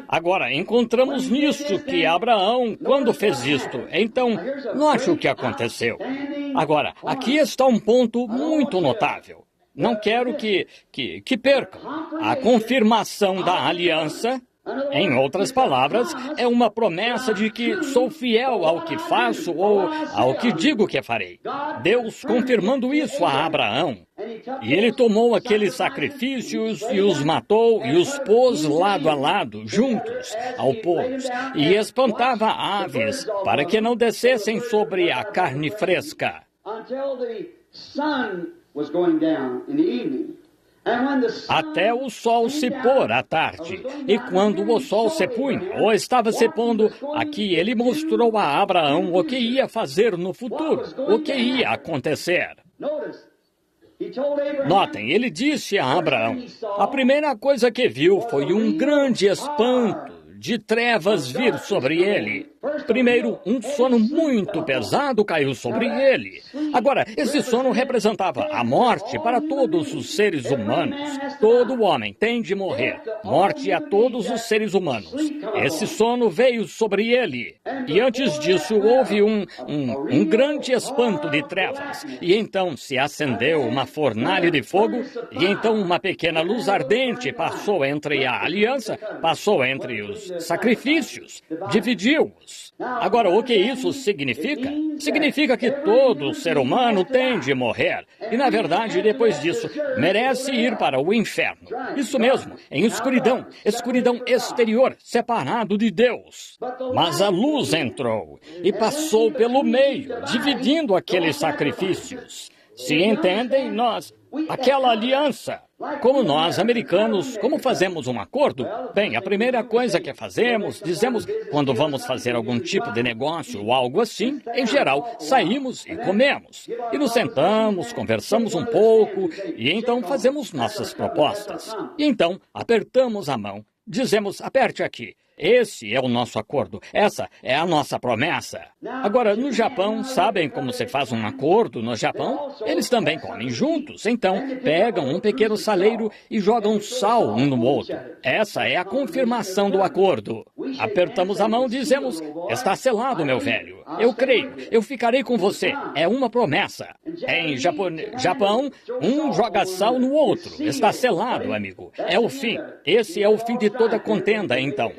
Agora, encontramos nisto que Abraão, quando fez isto, então, note o que aconteceu. Agora, aqui está um ponto muito notável. Não quero que percam. A confirmação da aliança, em outras palavras, é uma promessa de que sou fiel ao que faço ou ao que digo que farei. Deus confirmando isso a Abraão. E ele tomou aqueles sacrifícios e os matou e os pôs lado a lado, juntos, ao povo, e espantava aves para que não descessem sobre a carne fresca. Até o sol se pôr à tarde. E quando o sol se punha, ou estava se pondo, aqui ele mostrou a Abraão o que ia fazer no futuro, o que ia acontecer. Notem, ele disse a Abraão, a primeira coisa que viu foi um grande espanto de trevas vir sobre ele. Primeiro, um sono muito pesado caiu sobre ele. Agora, esse sono representava a morte para todos os seres humanos. Todo homem tem de morrer. Morte a todos os seres humanos. Esse sono veio sobre ele. E antes disso, houve um grande espanto de trevas. E então se acendeu uma fornalha de fogo. E então uma pequena luz ardente passou entre a aliança, passou entre os sacrifícios, dividiu-os. Agora, o que isso significa? Significa que todo ser humano tem de morrer. E, na verdade, depois disso, merece ir para o inferno. Isso mesmo, em escuridão, escuridão exterior, separado de Deus. Mas a luz entrou e passou pelo meio, dividindo aqueles sacrifícios. Se entendem, aquela aliança. Como nós, americanos, como fazemos um acordo? Bem, a primeira coisa que fazemos, dizemos, quando vamos fazer algum tipo de negócio ou algo assim, em geral, saímos e comemos. E nos sentamos, conversamos um pouco, e então fazemos nossas propostas. E então, apertamos a mão, dizemos, aperte aqui. Esse é o nosso acordo. Essa é a nossa promessa. Agora, no Japão, sabem como se faz um acordo no Japão? Eles também comem juntos. Então, pegam um pequeno saleiro e jogam sal um no outro. Essa é a confirmação do acordo. Apertamos a mão e dizemos, está selado, meu velho. Eu creio, eu ficarei com você. É uma promessa. Em Japão, um joga sal no outro. Está selado, amigo. É o fim. Esse é o fim de toda contenda, então.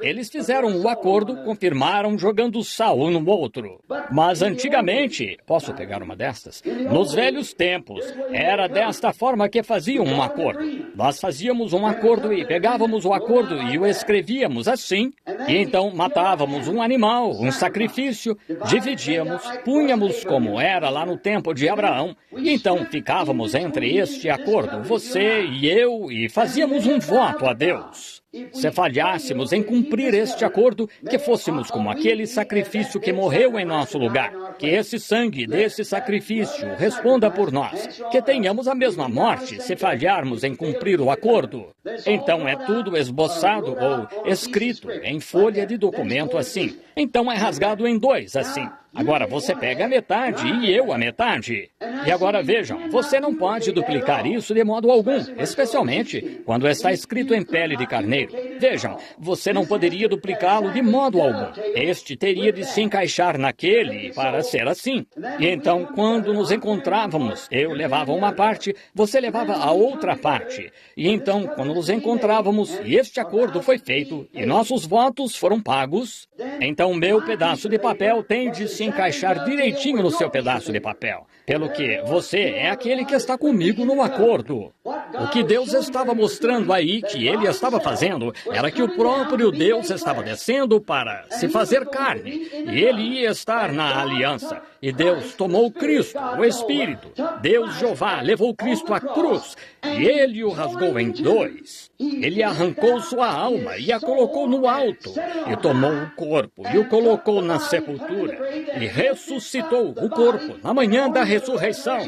Eles fizeram o acordo, confirmaram jogando sal um no outro. Mas antigamente, posso pegar uma destas? Nos velhos tempos, era desta forma que faziam um acordo. Nós fazíamos um acordo e pegávamos o acordo e o escrevíamos assim. E então matávamos um animal, um sacrifício, dividíamos, punhamos como era lá no tempo de Abraão. E então ficávamos entre este acordo, você e eu, e fazíamos um voto a Deus. Se falhássemos em cumprir este acordo, que fôssemos como aquele sacrifício que morreu em nosso lugar, que esse sangue desse sacrifício responda por nós, que tenhamos a mesma morte se falharmos em cumprir o acordo. Então é tudo esboçado ou escrito em folha de documento assim. Então é rasgado em dois assim. Agora você pega a metade e eu a metade. E agora vejam, você não pode duplicar isso de modo algum, especialmente quando está escrito em pele de carneiro. Vejam, você não poderia duplicá-lo de modo algum. Este teria de se encaixar naquele para ser assim. E então, quando nos encontrávamos, eu levava uma parte, você levava a outra parte. E então, quando nos encontrávamos e este acordo foi feito e nossos votos foram pagos, então meu pedaço de papel tem de se encaixar direitinho no seu pedaço de papel. Pelo que você é aquele que está comigo no acordo. O que Deus estava mostrando aí que ele estava fazendo era que o próprio Deus estava descendo para se fazer carne. E ele ia estar na aliança. E Deus tomou Cristo, o Espírito. Deus Jeová levou Cristo à cruz e ele o rasgou em dois. Ele arrancou sua alma e a colocou no alto. E tomou o corpo e o colocou na sepultura. E ressuscitou o corpo na manhã da ressurreição.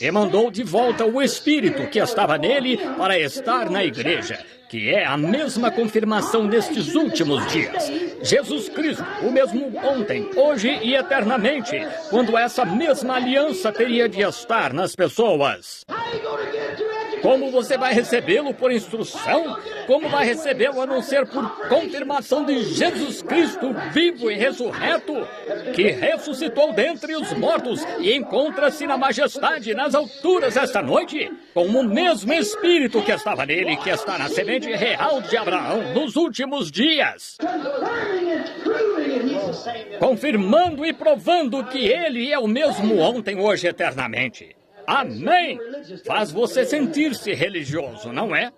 E mandou de volta o Espírito que estava nele para estar na igreja, que é a mesma confirmação nestes últimos dias. Jesus Cristo, o mesmo ontem, hoje e eternamente, quando essa mesma aliança teria de estar nas pessoas. Como você vai recebê-lo por instrução? Como vai recebê-lo a não ser por confirmação de Jesus Cristo vivo e ressurreto, que ressuscitou dentre os mortos e encontra-se na majestade nas alturas esta noite, com o mesmo Espírito que estava nele, que está na semente real de Abraão nos últimos dias, confirmando e provando que ele é o mesmo ontem, hoje e eternamente. Amém! Faz você sentir-se religioso, não é?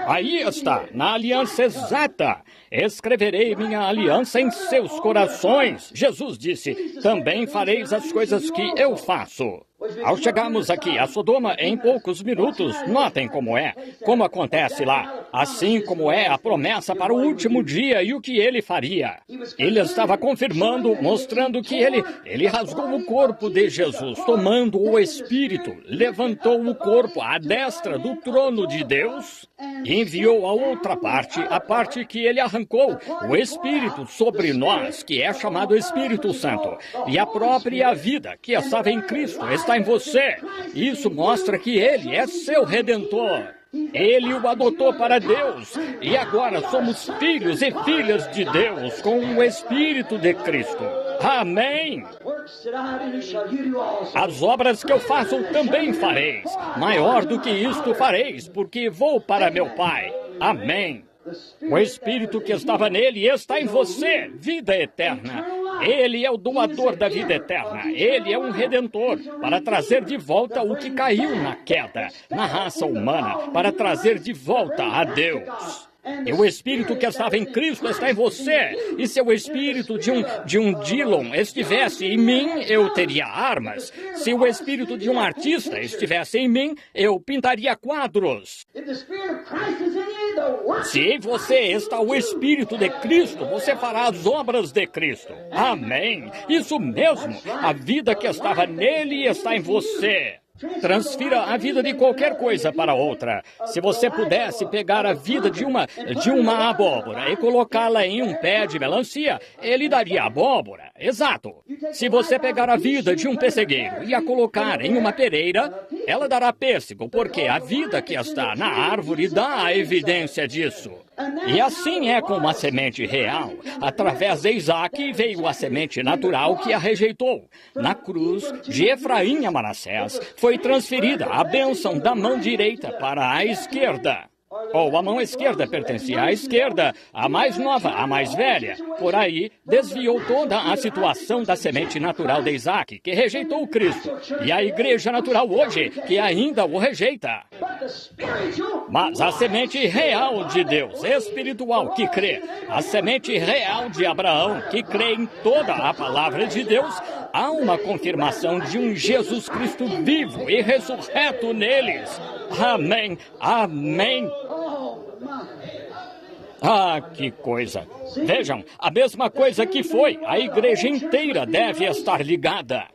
Aí está, na aliança exata. Escreverei minha aliança em seus corações. Jesus disse, também fareis as coisas que eu faço. Ao chegarmos aqui a Sodoma em poucos minutos, notem como acontece lá, assim como é a promessa para o último dia e o que ele faria. Ele estava confirmando, mostrando que ele rasgou o corpo de Jesus, tomando o Espírito, levantou o corpo à destra do trono de Deus e enviou a outra parte, a parte que ele arrancou, o Espírito sobre nós, que é chamado Espírito Santo, e a própria vida que estava em Cristo está em você. Isso mostra que ele é seu Redentor. Ele o adotou para Deus. E agora somos filhos e filhas de Deus com o Espírito de Cristo. Amém! As obras que eu faço também fareis. Maior do que isto fareis, porque vou para meu Pai. Amém! O Espírito que estava nele está em você, vida eterna. Ele é o doador da vida eterna. Ele é um redentor para trazer de volta o que caiu na queda, na raça humana, para trazer de volta a Deus. E o Espírito que estava em Cristo está em você. E se o Espírito de um Dillon estivesse em mim, eu teria armas. Se o Espírito de um artista estivesse em mim, eu pintaria quadros. Se em você está o Espírito de Cristo, você fará as obras de Cristo. Amém. Isso mesmo. A vida que estava nele está em você. Transfira a vida de qualquer coisa para outra. Se você pudesse pegar a vida de uma abóbora e colocá-la em um pé de melancia, ele daria abóbora. Exato. Se você pegar a vida de um pessegueiro e a colocar em uma pereira, ela dará pêssego, porque a vida que está na árvore dá a evidência disso. E assim é com a semente real. Através de Isaac veio a semente natural que a rejeitou. Na cruz de Efraim a Manassés foi transferida a bênção da mão direita para a esquerda. Ou a mão esquerda pertencia à esquerda, a mais nova, a mais velha. Por aí, desviou toda a situação da semente natural de Isaac, que rejeitou Cristo. E a igreja natural hoje, que ainda o rejeita. Mas a semente real de Deus, espiritual, que crê, a semente real de Abraão, que crê em toda a palavra de Deus, há uma confirmação de um Jesus Cristo vivo e ressurreto neles. Amém, amém. Ah, que coisa! Vejam, a mesma coisa que foi, a igreja inteira deve estar ligada.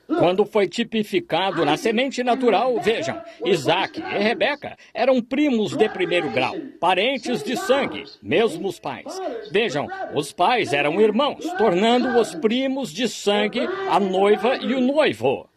Quando foi tipificado na semente natural, vejam, Isaac e Rebeca eram primos de primeiro grau, parentes de sangue, mesmos pais. Vejam, os pais eram irmãos, tornando-os primos de sangue a noiva e o noivo.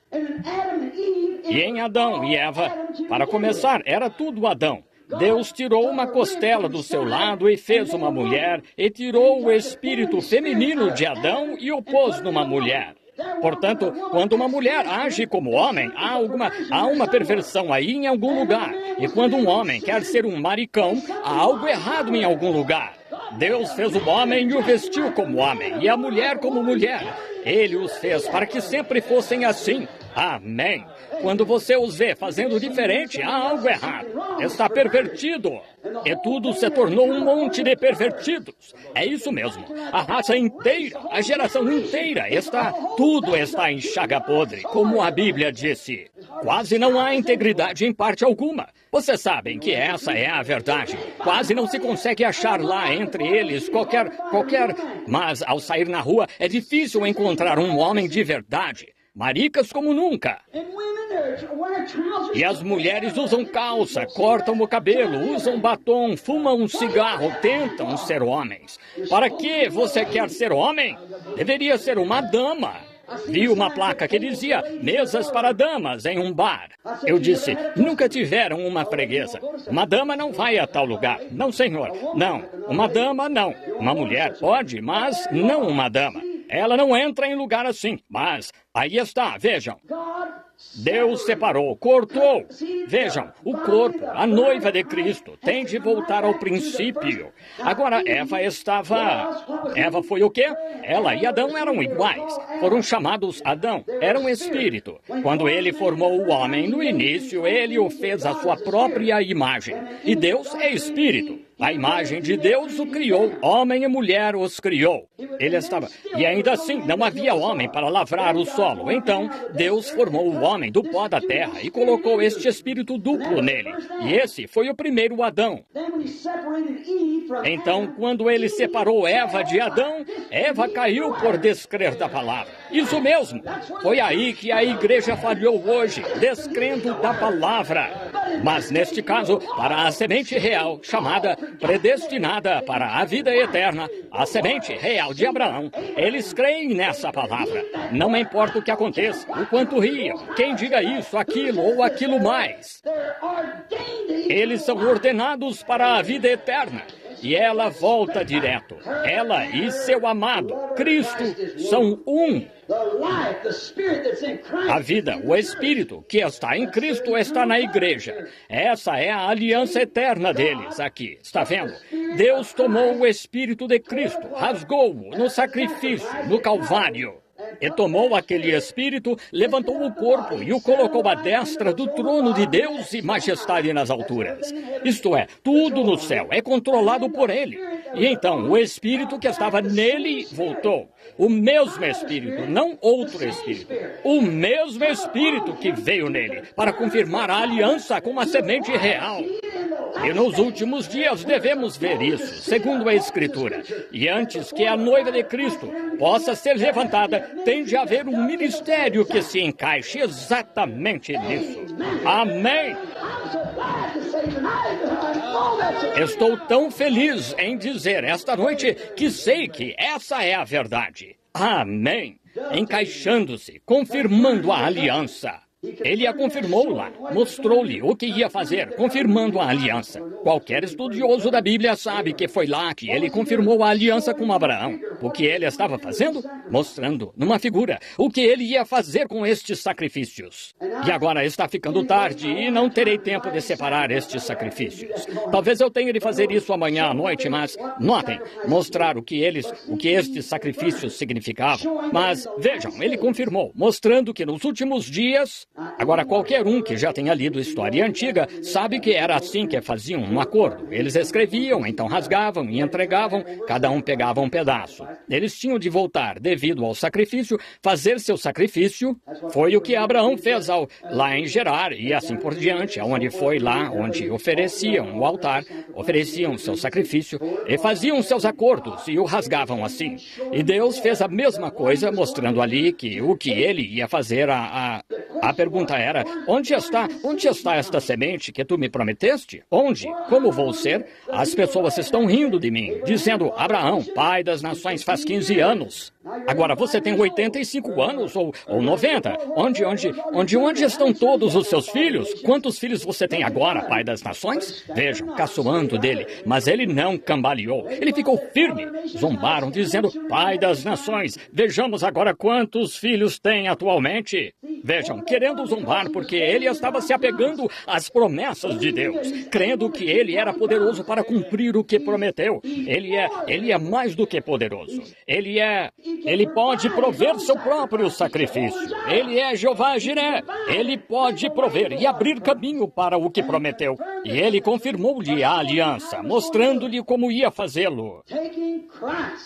E em Adão e Eva, para começar, era tudo Adão. Deus tirou uma costela do seu lado e fez uma mulher, e tirou o espírito feminino de Adão e o pôs numa mulher. Portanto, quando uma mulher age como homem, há uma perversão aí em algum lugar. E quando um homem quer ser um maricão, há algo errado em algum lugar. Deus fez o homem e o vestiu como homem, e a mulher como mulher. Ele os fez para que sempre fossem assim. Amém. Quando você os vê fazendo diferente, há algo errado. Está pervertido. E tudo se tornou um monte de pervertidos. É isso mesmo. A raça inteira, a geração inteira, tudo está em chaga podre, como a Bíblia disse. Quase não há integridade em parte alguma. Vocês sabem que essa é a verdade. Quase não se consegue achar lá entre eles qualquer... Mas ao sair na rua, é difícil encontrar um homem de verdade. Maricas como nunca. E as mulheres usam calça, cortam o cabelo, usam batom, fumam um cigarro, tentam ser homens. Para que você quer ser homem? Deveria ser uma dama. Vi uma placa que dizia mesas para damas em um bar. Eu disse, nunca tiveram uma freguesa. Uma dama não vai a tal lugar. Não, senhor. Não. Uma dama, não. Uma mulher pode, mas não uma dama. Ela não entra em lugar assim. Mas aí está, vejam. Deus separou, cortou. Vejam, o corpo, a noiva de Cristo, tem de voltar ao princípio. Agora, Eva foi o quê? Ela e Adão eram iguais. Foram chamados Adão. Era um espírito. Quando ele formou o homem no início, ele o fez à sua própria imagem. E Deus é espírito. A imagem de Deus o criou, homem e mulher os criou. E ainda assim não havia homem para lavrar o solo. Então, Deus formou o homem do pó da terra e colocou este espírito duplo nele. E esse foi o primeiro Adão. Então, quando ele separou Eva de Adão, Eva caiu por descrer da palavra. Isso mesmo. Foi aí que a igreja falhou hoje, descrendo da palavra. Mas neste caso, para a semente real, chamada predestinada para a vida eterna, a semente real de Abraão, eles creem nessa palavra. Não importa o que aconteça, o quanto riam, quem diga isso, aquilo ou aquilo mais. Eles são ordenados para a vida eterna. E ela volta direto. Ela e seu amado, Cristo, são um. A vida, o Espírito que está em Cristo está na igreja. Essa é a aliança eterna deles aqui. Está vendo? Deus tomou o Espírito de Cristo, rasgou-o no sacrifício, no Calvário. E tomou aquele Espírito, levantou o corpo e o colocou à destra do trono de Deus e majestade nas alturas. Isto é, tudo no céu é controlado por ele. E então o Espírito que estava nele voltou. O mesmo Espírito, não outro Espírito. O mesmo Espírito que veio nele para confirmar a aliança com a semente real. E nos últimos dias devemos ver isso, segundo a Escritura. E antes que a noiva de Cristo possa ser levantada, tem de haver um ministério que se encaixe exatamente nisso. Amém! Estou tão feliz em dizer esta noite que sei que essa é a verdade. Amém! Encaixando-se, confirmando a aliança. Ele a confirmou lá, mostrou-lhe o que ia fazer, confirmando a aliança. Qualquer estudioso da Bíblia sabe que foi lá que ele confirmou a aliança com Abraão. O que ele estava fazendo? Mostrando, numa figura, o que ele ia fazer com estes sacrifícios. E agora está ficando tarde e não terei tempo de separar estes sacrifícios. Talvez eu tenha de fazer isso amanhã à noite, mas notem, mostrar o que estes sacrifícios significavam. Mas vejam, ele confirmou, mostrando que nos últimos dias... Agora, qualquer um que já tenha lido história antiga sabe que era assim que faziam um acordo. Eles escreviam, então rasgavam e entregavam, cada um pegava um pedaço. Eles tinham de voltar devido ao sacrifício, fazer seu sacrifício. Foi o que Abraão fez lá em Gerar e assim por diante, onde foi lá onde ofereciam o altar, ofereciam seu sacrifício e faziam seus acordos e o rasgavam assim. E Deus fez a mesma coisa, mostrando ali que o que ele ia fazer A pergunta era, onde está esta semente que tu me prometeste? Onde? Como vou ser? As pessoas estão rindo de mim, dizendo, Abraão, pai das nações, faz 15 anos. Agora você tem 85 anos ou 90. Onde estão todos os seus filhos? Quantos filhos você tem agora, pai das nações? Vejam, caçoando dele, mas ele não cambaleou. Ele ficou firme. Zombaram, dizendo, pai das nações, vejamos agora quantos filhos tem atualmente. Vejam, querendo zombar, porque ele estava se apegando às promessas de Deus, crendo que ele era poderoso para cumprir o que prometeu. Ele é mais do que poderoso. Ele pode prover seu próprio sacrifício. Ele é Jeová Jiré. Ele pode prover e abrir caminho para o que prometeu. E ele confirmou-lhe a aliança, mostrando-lhe como ia fazê-lo.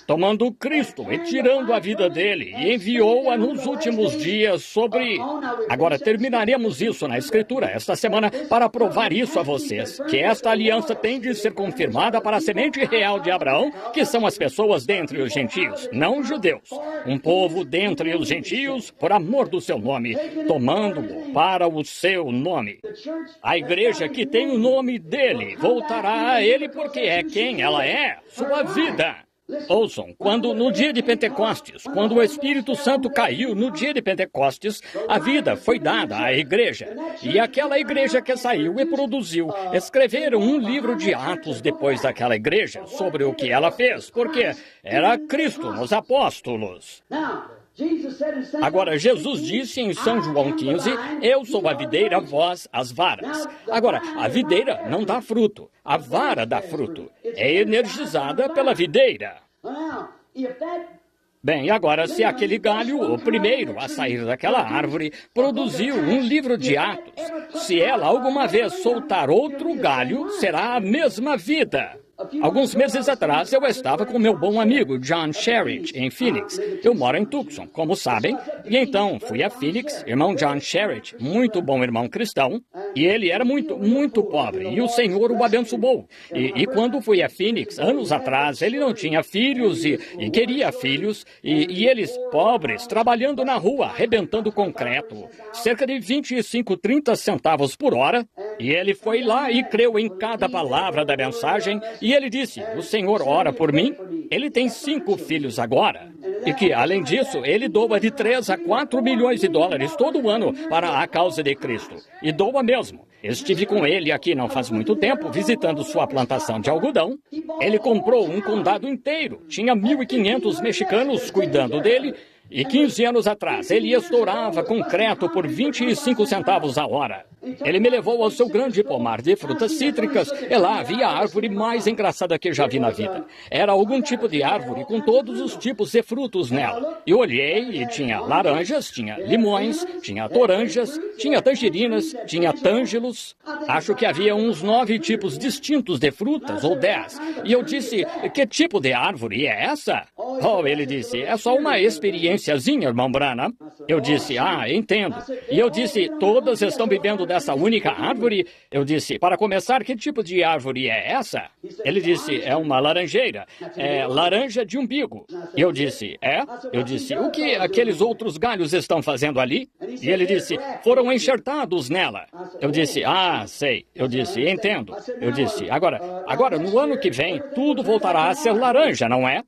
Tomando Cristo e tirando a vida dele, e enviou-a nos últimos dias sobre... Agora, terminaremos isso na Escritura esta semana para provar isso a vocês, que esta aliança tem de ser confirmada para a semente real de Abraão, que são as pessoas dentre os gentios, não os judeus. Um povo dentre os gentios, por amor do seu nome, tomando-o para o seu nome. A igreja que tem o nome dele voltará a ele porque é quem ela é, sua vida. Ouçam, quando no dia de Pentecostes, quando o Espírito Santo caiu no dia de Pentecostes, a vida foi dada à igreja. E aquela igreja que saiu e produziu, escreveram um livro de Atos depois daquela igreja, sobre o que ela fez, porque era Cristo nos apóstolos. Agora, Jesus disse em São João 15, eu sou a videira, vós as varas. Agora, a videira não dá fruto, a vara dá fruto. É energizada pela videira. Bem, agora, se aquele galho, o primeiro a sair daquela árvore, produziu um livro de Atos, se ela alguma vez soltar outro galho, será a mesma vida. Alguns meses atrás, eu estava com meu bom amigo John Sherritt, em Phoenix. Eu moro em Tucson, como sabem. E então, fui a Phoenix, irmão John Sherritt, muito bom irmão cristão. E ele era muito pobre, e o Senhor o abençoou. E quando fui a Phoenix, anos atrás, ele não tinha filhos e queria filhos. E eles, pobres, trabalhando na rua, arrebentando concreto. Cerca de 25, 30 centavos por hora. E ele foi lá e creu em cada palavra da mensagem. E ele disse, o Senhor ora por mim. Ele tem 5 filhos agora. E que, além disso, ele doa de 3 a 4 milhões de dólares todo ano para a causa de Cristo. E doa mesmo. Estive com ele aqui não faz muito tempo, visitando sua plantação de algodão. Ele comprou um condado inteiro. Tinha 1.500 mexicanos cuidando dele. E 15 anos atrás, ele estourava concreto por 25 centavos a hora. Ele me levou ao seu grande pomar de frutas cítricas, e lá havia a árvore mais engraçada que já vi na vida. Era algum tipo de árvore com todos os tipos de frutos nela. Eu olhei e tinha laranjas, tinha limões, tinha toranjas, tinha tangerinas, tinha tângelos. Acho que havia uns 9 tipos distintos de frutas, ou 10. E eu disse, que tipo de árvore é essa? Oh, ele disse, é só uma experiênciazinha, irmão Branham. Eu disse, entendo. E eu disse, todas estão vivendo dessa única árvore? Eu disse, para começar, que tipo de árvore é essa? Ele disse, é uma laranjeira. É laranja de umbigo. E eu disse, é? Eu disse, o que aqueles outros galhos estão fazendo ali? E ele disse, foram enxertados nela. Eu disse, sei. Eu disse, entendo. Eu disse, agora, no ano que vem, tudo voltará a ser laranja, não é?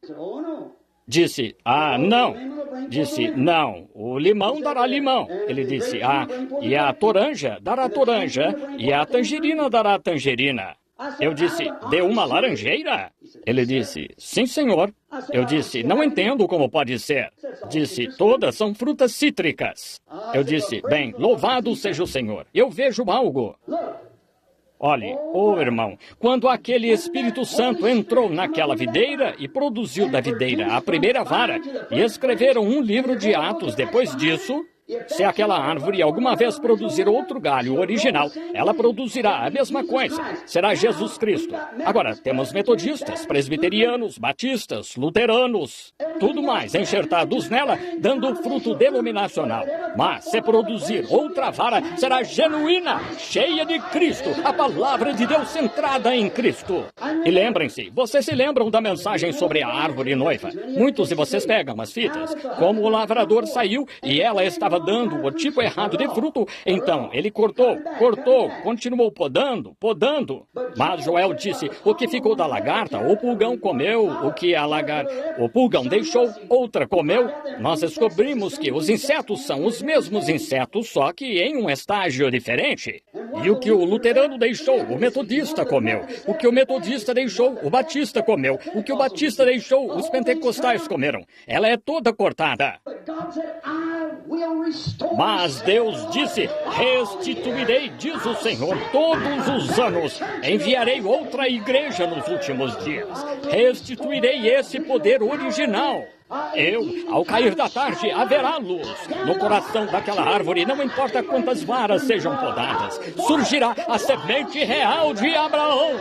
Disse, não. Disse, não, o limão dará limão. Ele disse, e a toranja dará toranja, e a tangerina dará tangerina. Eu disse, de uma laranjeira? Ele disse, sim, senhor. Eu disse, não entendo como pode ser. Disse, todas são frutas cítricas. Eu disse, bem, louvado seja o Senhor. Eu vejo algo. Olhe, irmão, quando aquele Espírito Santo entrou naquela videira e produziu da videira a primeira vara, e escreveram um livro de Atos depois disso, se aquela árvore alguma vez produzir outro galho original, ela produzirá a mesma coisa. Será Jesus Cristo. Agora, temos metodistas, presbiterianos, batistas, luteranos, tudo mais enxertados nela, dando fruto denominacional. Mas, se produzir outra vara, será genuína, cheia de Cristo, a palavra de Deus centrada em Cristo. E lembrem-se, vocês se lembram da mensagem sobre a árvore noiva? Muitos de vocês pegam as fitas. Como o lavrador saiu e ela estava dando o tipo errado de fruto, então ele cortou, continuou podando. Mas Joel disse, o que ficou da lagarta, o pulgão comeu, o pulgão deixou, outra comeu. Nós descobrimos que os insetos são os mesmos insetos, só que em um estágio diferente. E o que o luterano deixou, o metodista comeu. O que o metodista deixou, o batista comeu. O que o batista deixou, os pentecostais comeram. Ela é toda cortada. Mas Deus disse, restituirei, diz o Senhor, todos os anos. Enviarei outra igreja nos últimos dias. Restituirei esse poder original. Ao cair da tarde, haverá luz. No coração daquela árvore, não importa quantas varas sejam podadas, surgirá a semente real de Abraão.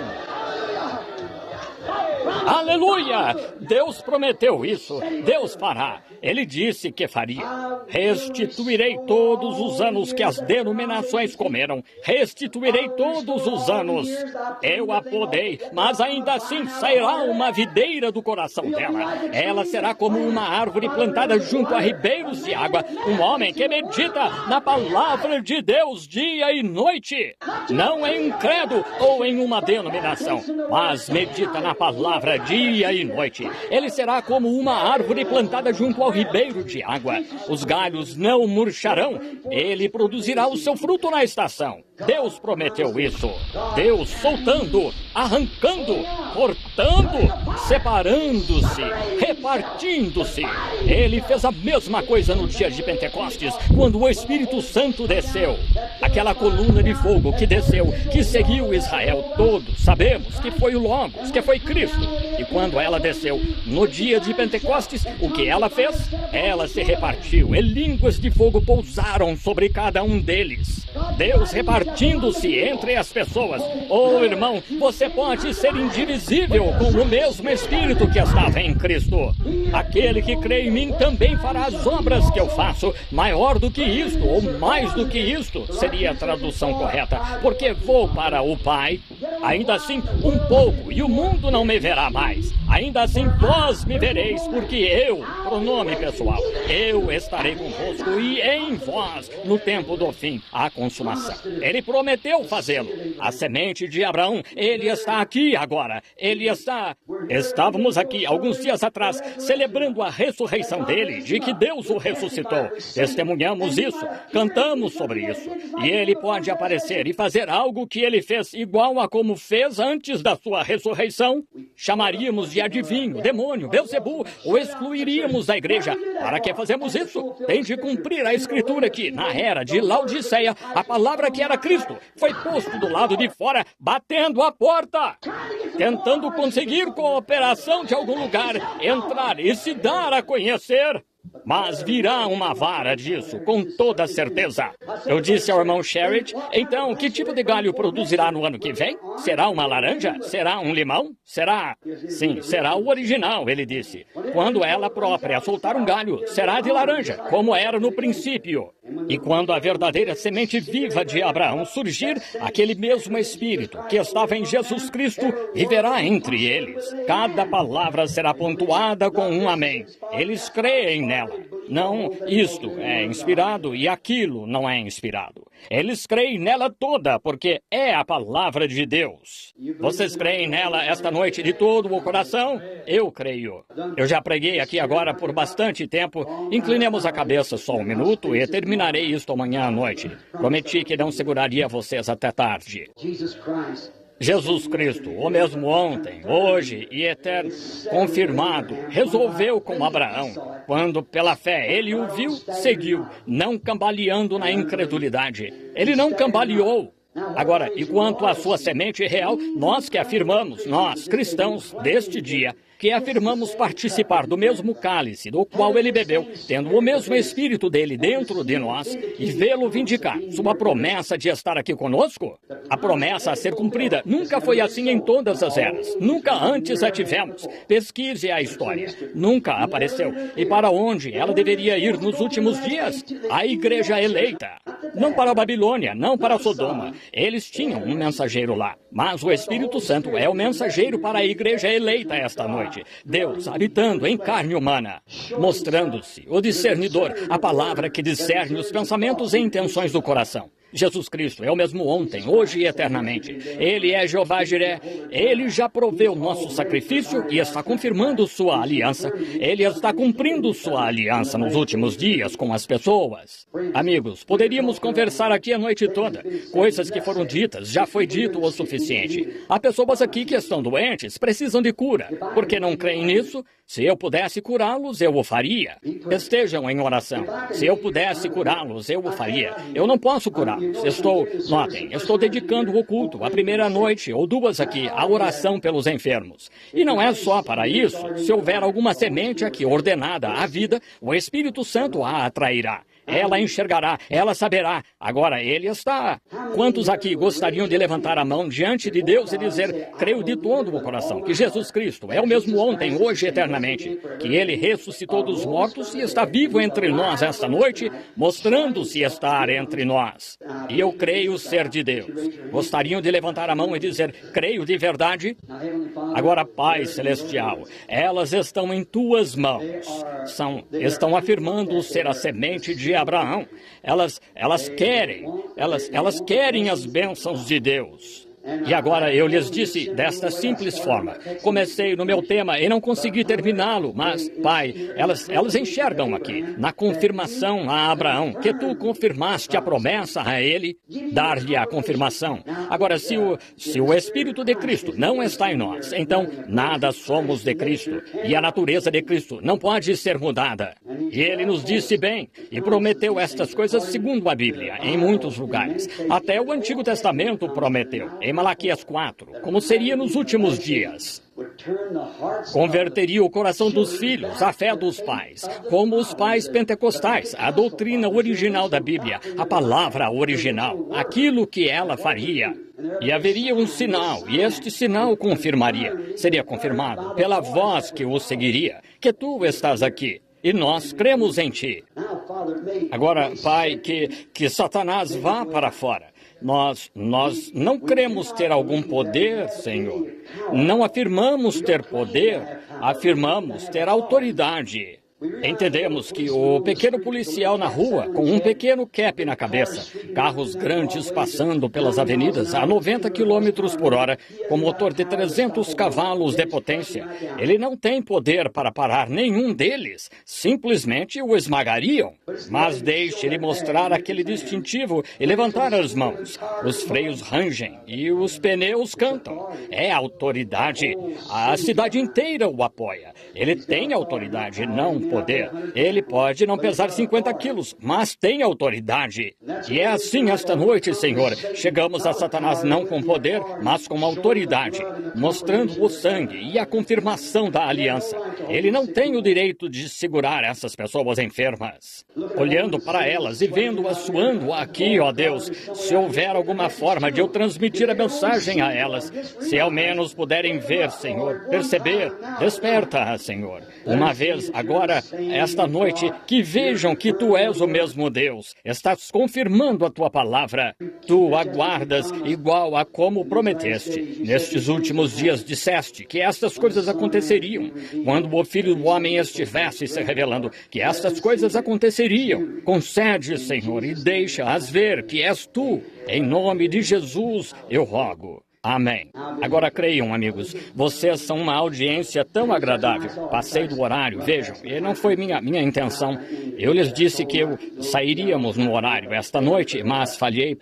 Aleluia! Deus prometeu isso. Deus fará. Ele disse que faria. Restituirei todos os anos que as denominações comeram. Restituirei todos os anos. Eu a podei, mas ainda assim sairá uma videira do coração dela. Ela será como uma árvore plantada junto a ribeiros de água. Um homem que medita na palavra de Deus dia e noite. Não em um credo ou em uma denominação, mas medita na palavra dia e noite. Ele será como uma árvore plantada junto ao ribeiro de água. Os galhos não murcharão. Ele produzirá o seu fruto na estação. Deus prometeu isso. Deus soltando, arrancando, cortando, separando-se, repartindo-se. Ele fez a mesma coisa no dia de Pentecostes, quando o Espírito Santo desceu. Aquela coluna de fogo que desceu, que seguiu Israel todo. Sabemos que foi o Logos, que foi Cristo. E quando ela desceu, no dia de Pentecostes, o que ela fez? Ela se repartiu, e línguas de fogo pousaram sobre cada um deles. Deus repartindo-se entre as pessoas. Oh, irmão, você pode ser indivisível com o mesmo Espírito que estava em Cristo. Aquele que crê em mim também fará as obras que eu faço. Maior do que isto, ou mais do que isto, seria a tradução correta. Porque vou para o Pai. Ainda assim, um pouco, e o mundo não me verá mais. Ainda assim, vós me vereis, porque eu, pronome pessoal, eu estarei convosco e em vós, no tempo do fim, a consumação. Ele prometeu fazê-lo. A semente de Abraão, ele está aqui agora. Estávamos aqui, alguns dias atrás, celebrando a ressurreição dele, de que Deus o ressuscitou. Testemunhamos isso, cantamos sobre isso. E ele pode aparecer e fazer algo que ele fez igual a como fez antes da sua ressurreição. Chamaríamos de adivinho, demônio, Belzebu, ou excluiríamos da igreja. Para que fazemos isso? Tem de cumprir a escritura que, na era de Laodiceia, a palavra que era Cristo foi posto do lado de fora, batendo a porta, tentando conseguir cooperação de algum lugar, entrar e se dar a conhecer. Mas virá uma vara disso, com toda certeza. Eu disse ao irmão Sherritt, então, que tipo de galho produzirá no ano que vem? Será uma laranja? Será um limão? Será? Sim, será o original, ele disse. Quando ela própria soltar um galho, será de laranja, como era no princípio. E quando a verdadeira semente viva de Abraão surgir, aquele mesmo Espírito que estava em Jesus Cristo viverá entre eles. Cada palavra será pontuada com um amém. Eles creem nela. Não, isto é inspirado e aquilo não é inspirado. Eles creem nela toda, porque é a palavra de Deus. Vocês creem nela esta noite de todo o coração? Eu creio. Eu já preguei aqui agora por bastante tempo. Inclinemos a cabeça só um minuto e terminarei isto amanhã à noite. Prometi que não seguraria vocês até tarde. Jesus Cristo, o mesmo ontem, hoje e eterno, confirmado, resolveu com Abraão. Quando pela fé ele o viu, seguiu, não cambaleando na incredulidade. Ele não cambaleou. Agora, e quanto à sua semente real, nós que afirmamos, nós, cristãos deste dia, que afirmamos participar do mesmo cálice do qual ele bebeu, tendo o mesmo Espírito dele dentro de nós, e vê-lo vindicar sua promessa de estar aqui conosco? A promessa a ser cumprida nunca foi assim em todas as eras. Nunca antes a tivemos. Pesquise a história. Nunca apareceu. E para onde ela deveria ir nos últimos dias? A igreja eleita. Não para a Babilônia, não para Sodoma. Eles tinham um mensageiro lá. Mas o Espírito Santo é o mensageiro para a igreja eleita esta noite. Deus habitando em carne humana, mostrando-se o discernidor, a palavra que discerne os pensamentos e intenções do coração. Jesus Cristo é o mesmo ontem, hoje e eternamente. Ele é Jeová Jiré. Ele já proveu nosso sacrifício e está confirmando sua aliança. Ele está cumprindo sua aliança nos últimos dias com as pessoas. Amigos, poderíamos conversar aqui a noite toda. Coisas que foram ditas, já foi dito o suficiente. Há pessoas aqui que estão doentes, precisam de cura. Por que não creem nisso? Se eu pudesse curá-los, eu o faria. Estejam em oração. Se eu pudesse curá-los, eu o faria. Eu não posso curá-los. Notem, estou dedicando o culto, a primeira noite ou duas aqui, à oração pelos enfermos. E não é só para isso. Se houver alguma semente aqui ordenada à vida, o Espírito Santo a atrairá. Ela enxergará, ela saberá. Agora, ele está. Quantos aqui gostariam de levantar a mão diante de Deus e dizer, creio de todo o coração, que Jesus Cristo é o mesmo ontem, hoje e eternamente, que ele ressuscitou dos mortos e está vivo entre nós esta noite, mostrando-se estar entre nós. E eu creio ser de Deus. Gostariam de levantar a mão e dizer, creio de verdade? Agora, Pai Celestial, elas estão em tuas mãos. Estão afirmando ser a semente de Abraão. Elas querem as bênçãos de Deus. E agora eu lhes disse desta simples forma. Comecei no meu tema e não consegui terminá-lo, mas, Pai, elas enxergam aqui, na confirmação a Abraão, que tu confirmaste a promessa a ele, dar-lhe a confirmação. Agora, se o Espírito de Cristo não está em nós, então nada somos de Cristo, e a natureza de Cristo não pode ser mudada. E ele nos disse bem, e prometeu estas coisas segundo a Bíblia, em muitos lugares. Até o Antigo Testamento prometeu, em Malaquias 4, como seria nos últimos dias. Converteria o coração dos filhos à fé dos pais, como os pais pentecostais, a doutrina original da Bíblia, a palavra original, aquilo que ela faria. E haveria um sinal, e este sinal confirmaria, seria confirmado pela voz que o seguiria, que tu estás aqui. E nós cremos em ti. Agora, Pai, que Satanás vá para fora. Nós não cremos ter algum poder, Senhor. Não afirmamos ter poder, afirmamos ter autoridade. Entendemos que o pequeno policial na rua, com um pequeno cap na cabeça, carros grandes passando pelas avenidas a 90 km por hora, com motor de 300 cavalos de potência, ele não tem poder para parar nenhum deles. Simplesmente o esmagariam. Mas deixe-lhe mostrar aquele distintivo e levantar as mãos. Os freios rangem e os pneus cantam. É autoridade. A cidade inteira o apoia. Ele tem autoridade, não poder. Ele pode não pesar 50 quilos, mas tem autoridade. E é assim esta noite, Senhor. Chegamos a Satanás não com poder, mas com autoridade, mostrando o sangue e a confirmação da aliança. Ele não tem o direito de segurar essas pessoas enfermas. Olhando para elas e vendo-as suando aqui, ó Deus, se houver alguma forma de eu transmitir a mensagem a elas, se ao menos puderem ver, Senhor, perceber, desperta, Senhor. Uma vez, agora, esta noite, que vejam que Tu és o mesmo Deus. Estás confirmando a Tua palavra. Tu aguardas igual a como prometeste. Nestes últimos dias disseste que estas coisas aconteceriam. Quando o Filho do Homem estivesse se revelando, que estas coisas aconteceriam. Concede, Senhor, e deixa-as ver que és Tu. Em nome de Jesus, eu rogo. Amém. Agora creiam, amigos, vocês são uma audiência tão agradável. Passei do horário, vejam, e não foi minha intenção. Eu lhes disse que sairíamos no horário esta noite, mas falhei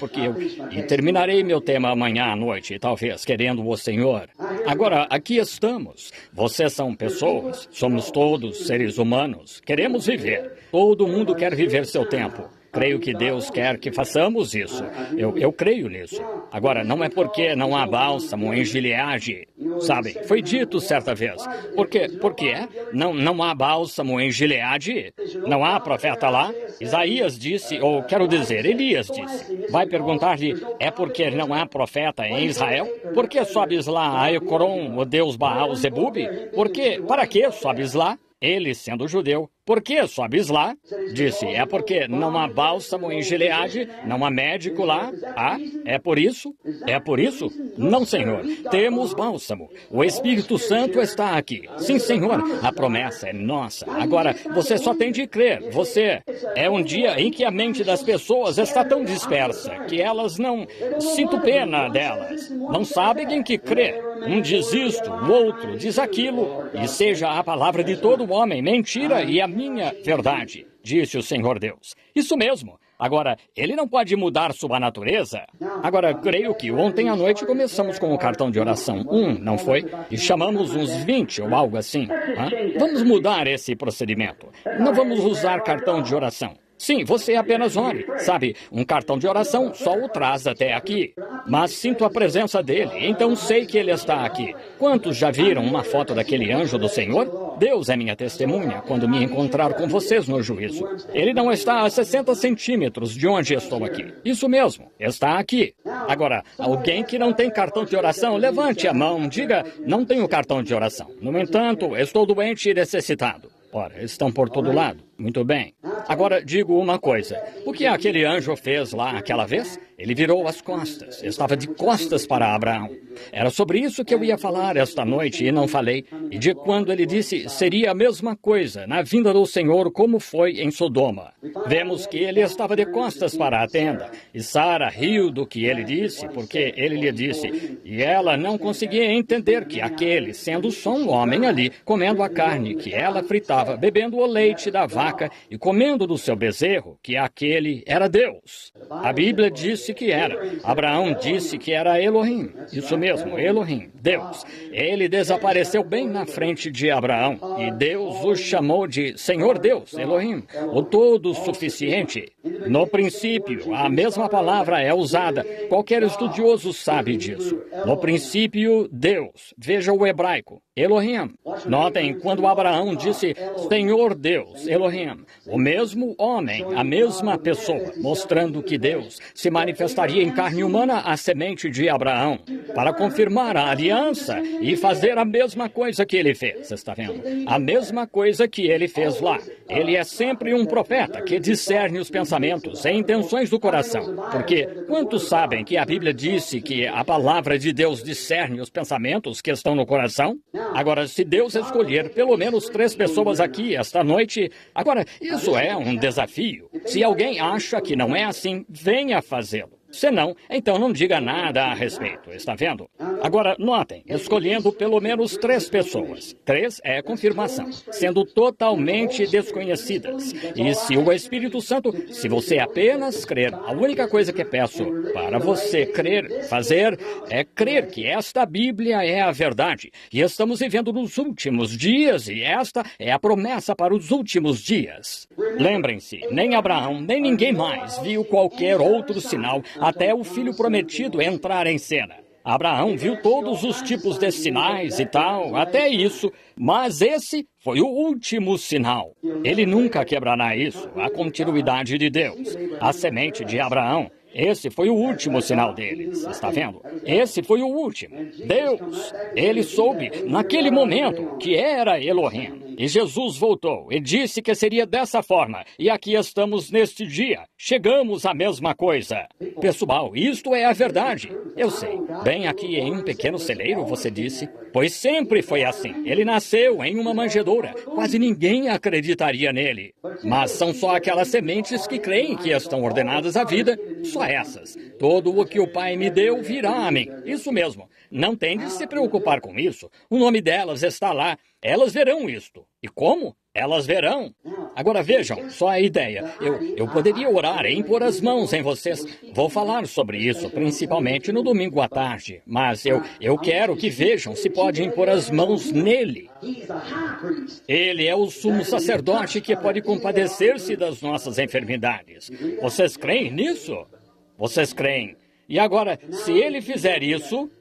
e terminarei meu tema amanhã à noite, talvez, querendo o Senhor. Agora, aqui estamos. Vocês são pessoas, somos todos seres humanos. Queremos viver. Todo mundo quer viver seu tempo. Creio que Deus quer que façamos isso. Eu creio nisso. Agora, não é porque não há bálsamo em Gileade. Sabem, foi dito certa vez. Por quê? Não há bálsamo em Gileade? Não há profeta lá? Isaías disse, ou quero dizer, Elias disse. Vai perguntar-lhe, é porque não há profeta em Israel? Por que sobes lá a Ecrom, o deus Baal Zebub? Para que sobes lá? Ele, sendo judeu, por que sobes lá? Disse, é porque não há bálsamo em Gileade, não há médico lá. Ah, é por isso? É por isso? Não, Senhor. Temos bálsamo. O Espírito Santo está aqui. Sim, Senhor. A promessa é nossa. Agora, você só tem de crer. É um dia em que a mente das pessoas está tão dispersa que elas não... Sinto pena delas. Não sabem em que crer. Um diz isto, o outro diz aquilo. E seja a palavra de todo homem mentira e a minha verdade, disse o Senhor Deus. Isso mesmo. Agora, ele não pode mudar sua natureza. Agora, creio que ontem à noite começamos com o cartão de oração 1, não foi? E chamamos uns 20 ou algo assim. Vamos mudar esse procedimento. Não vamos usar cartão de oração. Sim, você apenas ore. Sabe, um cartão de oração só o traz até aqui. Mas sinto a presença dele, então sei que ele está aqui. Quantos já viram uma foto daquele anjo do Senhor? Deus é minha testemunha quando me encontrar com vocês no juízo. Ele não está a 60 centímetros de onde estou aqui. Isso mesmo, está aqui. Agora, alguém que não tem cartão de oração, levante a mão, diga, não tenho cartão de oração. No entanto, estou doente e necessitado. Ora, estão por todo lado. Muito bem. Agora, digo uma coisa. O que aquele anjo fez lá aquela vez? Ele virou as costas. Estava de costas para Abraão. Era sobre isso que eu ia falar esta noite e não falei. E de quando ele disse, seria a mesma coisa na vinda do Senhor como foi em Sodoma. Vemos que ele estava de costas para a tenda. E Sara riu do que ele disse, porque ele lhe disse. E ela não conseguia entender que aquele, sendo só um homem ali, comendo a carne que ela fritava, bebendo o leite da vaca, e comendo do seu bezerro, que aquele era Deus. A Bíblia disse que era. Abraão disse que era Elohim. Isso mesmo, Elohim, Deus. Ele desapareceu bem na frente de Abraão, e Deus o chamou de Senhor Deus, Elohim, o todo-suficiente. No princípio, a mesma palavra é usada. Qualquer estudioso sabe disso. No princípio, Deus. Veja o hebraico. Elohim. Notem, quando Abraão disse Senhor Deus, Elohim, o mesmo homem, a mesma pessoa, mostrando que Deus se manifestaria em carne humana à semente de Abraão, para confirmar a aliança e fazer a mesma coisa que ele fez, está vendo? A mesma coisa que ele fez lá. Ele é sempre um profeta que discerne os pensamentos e intenções do coração, porque quantos sabem que a Bíblia disse que a palavra de Deus discerne os pensamentos que estão no coração? Agora, se Deus escolher pelo menos 3 pessoas aqui esta noite, agora, isso é um desafio. Se alguém acha que não é assim, venha fazê-lo. Se não, então não diga nada a respeito, está vendo? Agora, notem, escolhendo pelo menos 3 pessoas. 3 é confirmação, sendo totalmente desconhecidas. E se o Espírito Santo, se você apenas crer, a única coisa que peço para você crer, fazer, é crer que esta Bíblia é a verdade. E estamos vivendo nos últimos dias, e esta é a promessa para os últimos dias. Lembrem-se, nem Abraão, nem ninguém mais viu qualquer outro sinal até o filho prometido entrar em cena. Abraão viu todos os tipos de sinais e tal, até isso, mas esse foi o último sinal. Ele nunca quebrará isso, a continuidade de Deus. A semente de Abraão, esse foi o último sinal deles, está vendo? Esse foi o último. Deus, ele soube naquele momento que era Elohim. E Jesus voltou e disse que seria dessa forma. E aqui estamos neste dia. Chegamos à mesma coisa. Pessoal, isto é a verdade. Eu sei. Bem aqui em um pequeno celeiro, você disse. Pois sempre foi assim. Ele nasceu em uma manjedoura. Quase ninguém acreditaria nele. Mas são só aquelas sementes que creem que estão ordenadas à vida. Só essas. Todo o que o Pai me deu virá a mim. Isso mesmo. Não tem de se preocupar com isso. O nome delas está lá. Elas verão isto. E como? Elas verão. Agora vejam, só a ideia. Eu poderia orar e impor as mãos em vocês. Vou falar sobre isso, principalmente no domingo à tarde. Mas eu quero que vejam se pode impor as mãos nele. Ele é o sumo sacerdote que pode compadecer-se das nossas enfermidades. Vocês creem nisso? Vocês creem. E agora, se ele fizer isso...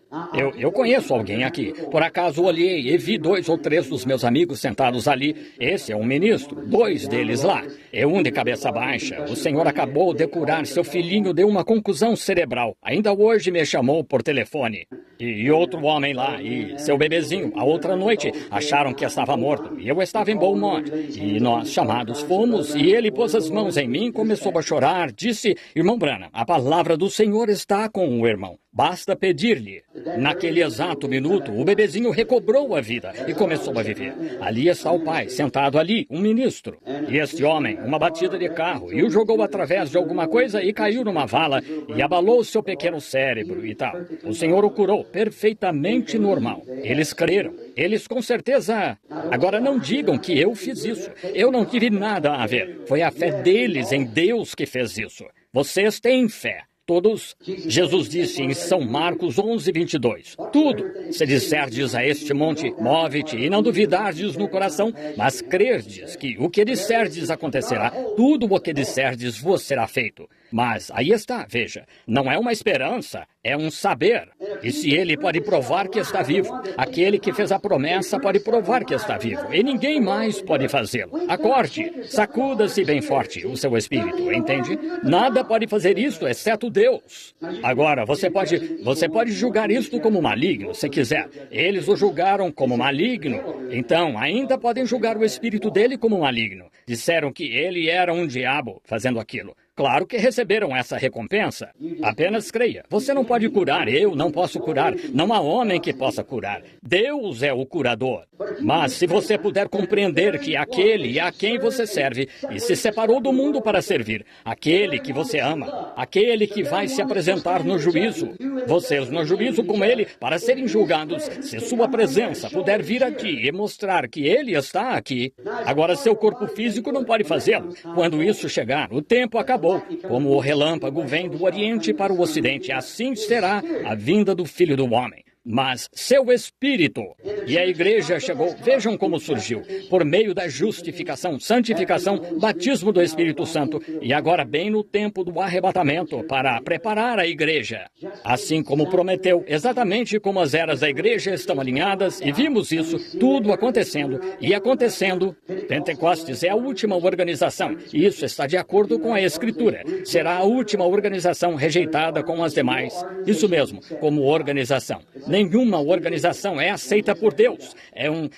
Eu conheço alguém aqui. Por acaso olhei e vi 2 ou 3 dos meus amigos sentados ali. Esse é um ministro, 2 deles lá. E um de cabeça baixa. O senhor acabou de curar seu filhinho de uma concussão cerebral. Ainda hoje me chamou por telefone. E outro homem lá, e seu bebezinho, a outra noite, acharam que estava morto. E eu estava em Beaumont. E nós, chamados, fomos, e ele pôs as mãos em mim, começou a chorar, disse, irmão Branham, a palavra do Senhor está com o irmão. Basta pedir-lhe. Naquele exato minuto, o bebezinho recobrou a vida e começou a viver. Ali está o pai, sentado ali, um ministro. E este homem, uma batida de carro, e o jogou através de alguma coisa e caiu numa vala e abalou seu pequeno cérebro e tal. O Senhor o curou, perfeitamente normal. Eles creram. Eles com certeza... Agora não digam que eu fiz isso. Eu não tive nada a ver. Foi a fé deles em Deus que fez isso. Vocês têm fé. Todos, Jesus disse em São Marcos 11:22, tudo, se disserdes a este monte, move-te, e não duvidardes no coração, mas crerdes que o que disserdes acontecerá, tudo o que disserdes vos será feito. Mas aí está, veja, não é uma esperança, é um saber. E se ele pode provar que está vivo, aquele que fez a promessa pode provar que está vivo, e ninguém mais pode fazê-lo. Acorde, sacuda-se bem forte o seu espírito, entende? Nada pode fazer isto, exceto Deus. Agora, você pode julgar isto como maligno, se quiser. Eles o julgaram como maligno, então ainda podem julgar o espírito dele como maligno. Disseram que ele era um diabo fazendo aquilo. Claro que receberam essa recompensa. Apenas creia. Você não pode curar, eu não posso curar. Não há homem que possa curar. Deus é o curador. Mas se você puder compreender que aquele a quem você serve e se separou do mundo para servir, aquele que você ama, aquele que vai se apresentar no juízo, vocês no juízo com ele para serem julgados, se sua presença puder vir aqui e mostrar que ele está aqui, agora seu corpo físico não pode fazê-lo. Quando isso chegar, o tempo acabou. Como o relâmpago vem do Oriente para o Ocidente, assim será a vinda do Filho do Homem. Mas seu espírito, e a igreja chegou, vejam como surgiu, por meio da justificação, santificação, batismo do Espírito Santo, e agora bem no tempo do arrebatamento, para preparar a igreja. Assim como prometeu, exatamente como as eras da igreja estão alinhadas, e vimos isso, tudo acontecendo, e acontecendo. Pentecostes é a última organização, e isso está de acordo com a Escritura. Será a última organização rejeitada com as demais. Isso mesmo, como organização. Nenhuma organização é aceita por Deus.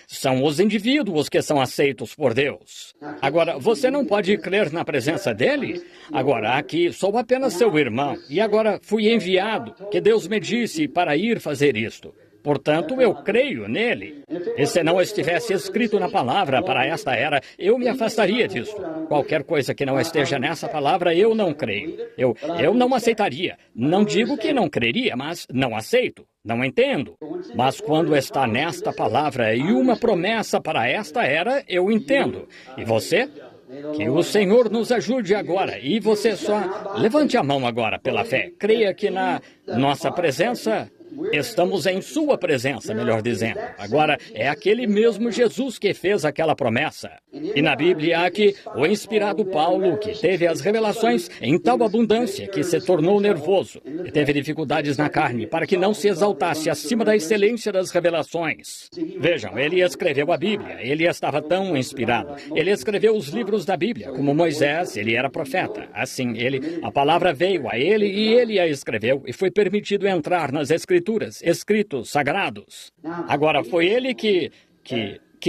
São os indivíduos que são aceitos por Deus. Agora, você não pode crer na presença dele? Agora, aqui sou apenas seu irmão. E agora fui enviado, que Deus me disse para ir fazer isto. Portanto, eu creio nele. E se não estivesse escrito na palavra para esta era, eu me afastaria disso. Qualquer coisa que não esteja nessa palavra, eu não creio. Eu não aceitaria. Não digo que não creria, mas não aceito. Não entendo. Mas quando está nesta palavra e uma promessa para esta era, eu entendo. E você? Que o Senhor nos ajude agora. E você só levante a mão agora pela fé. Creia que na nossa presença... Estamos em sua presença, melhor dizendo. Agora, é aquele mesmo Jesus que fez aquela promessa. E na Bíblia há aqui o inspirado Paulo, que teve as revelações em tal abundância que se tornou nervoso e teve dificuldades na carne para que não se exaltasse acima da excelência das revelações. Vejam, ele escreveu a Bíblia, ele estava tão inspirado. Ele escreveu os livros da Bíblia, como Moisés, ele era profeta. Assim, a palavra veio a ele e ele a escreveu e foi permitido entrar nas Escrituras. Escritos sagrados. Agora, foi ele que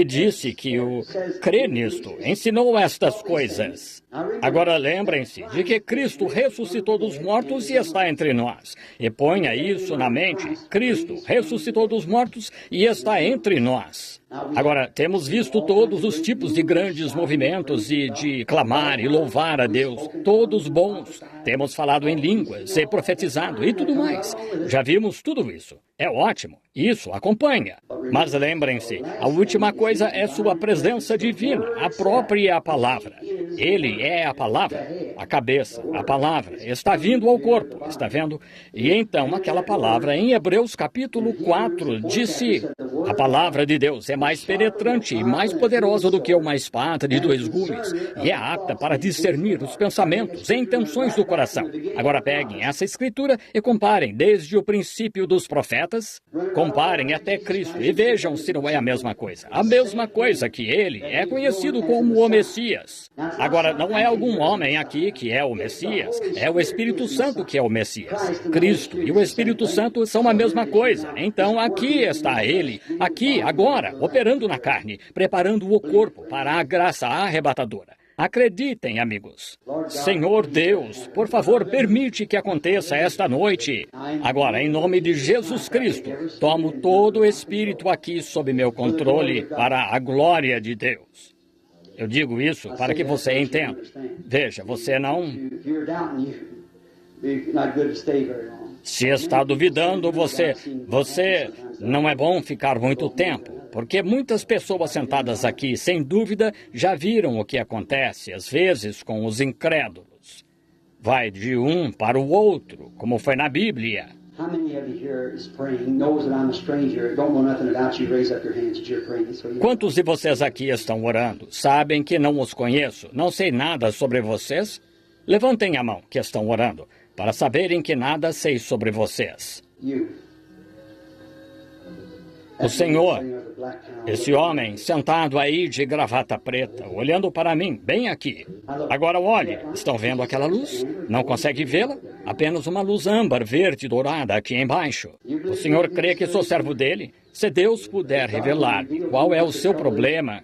disse que crê nisto, ensinou estas coisas. Agora lembrem-se de que Cristo ressuscitou dos mortos e está entre nós. E ponha isso na mente. Cristo ressuscitou dos mortos e está entre nós. Agora, temos visto todos os tipos de grandes movimentos e de clamar e louvar a Deus, todos bons. Temos falado em línguas e profetizado e tudo mais. Já vimos tudo isso. É ótimo. Isso acompanha. Mas lembrem-se, a última coisa é sua presença divina, a própria palavra. Ele é a palavra, a cabeça, a palavra. Está vindo ao corpo, está vendo? E então aquela palavra em Hebreus capítulo 4 disse, a palavra de Deus é mais penetrante e mais poderosa do que uma espada de 2 gumes e é apta para discernir os pensamentos e intenções do coração. Agora peguem essa escritura e comparem desde o princípio dos profetas, comparem até Cristo e vejam se não é a mesma coisa. A mesma coisa que ele é conhecido como o Messias. Agora, não é algum homem aqui que é o Messias, é o Espírito Santo que é o Messias. Cristo e o Espírito Santo são a mesma coisa. Então, aqui está ele, aqui, agora, operando na carne, preparando o corpo para a graça arrebatadora. Acreditem, amigos. Senhor Deus, por favor, permite que aconteça esta noite. Agora, em nome de Jesus Cristo, tomo todo o espírito aqui sob meu controle para a glória de Deus. Eu digo isso para que você entenda. Veja, você não... Se está duvidando, você não é bom ficar muito tempo, porque muitas pessoas sentadas aqui, sem dúvida, já viram o que acontece, às vezes, com os incrédulos. Vai de um para o outro, como foi na Bíblia. Quantos de vocês aqui estão orando? Sabem que não os conheço, não sei nada sobre vocês? Levantem a mão que estão orando, para saberem que nada sei sobre vocês. O Senhor, esse homem sentado aí de gravata preta, olhando para mim, bem aqui. Agora olhe, estão vendo aquela luz? Não consegue vê-la? Apenas uma luz âmbar, verde, dourada aqui embaixo. O Senhor crê que sou servo dele? Se Deus puder revelar qual é o seu problema,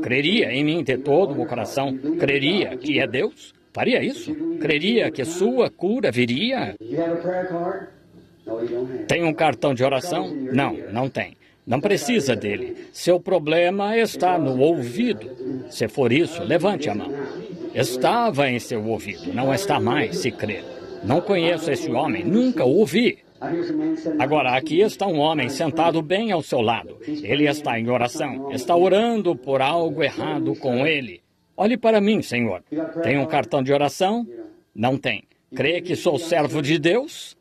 creria em mim de todo o coração, creria que é Deus? Faria isso? Creria que sua cura viria? Tem um cartão de oração? Não, não tem. Não precisa dele. Seu problema está no ouvido. Se for isso, levante a mão. Estava em seu ouvido, não está mais, se crer. Não conheço esse homem, nunca o ouvi. Agora, aqui está um homem sentado bem ao seu lado. Ele está em oração, está orando por algo errado com ele. Olhe para mim, Senhor. Tem um cartão de oração? Não tem. Crê que sou servo de Deus?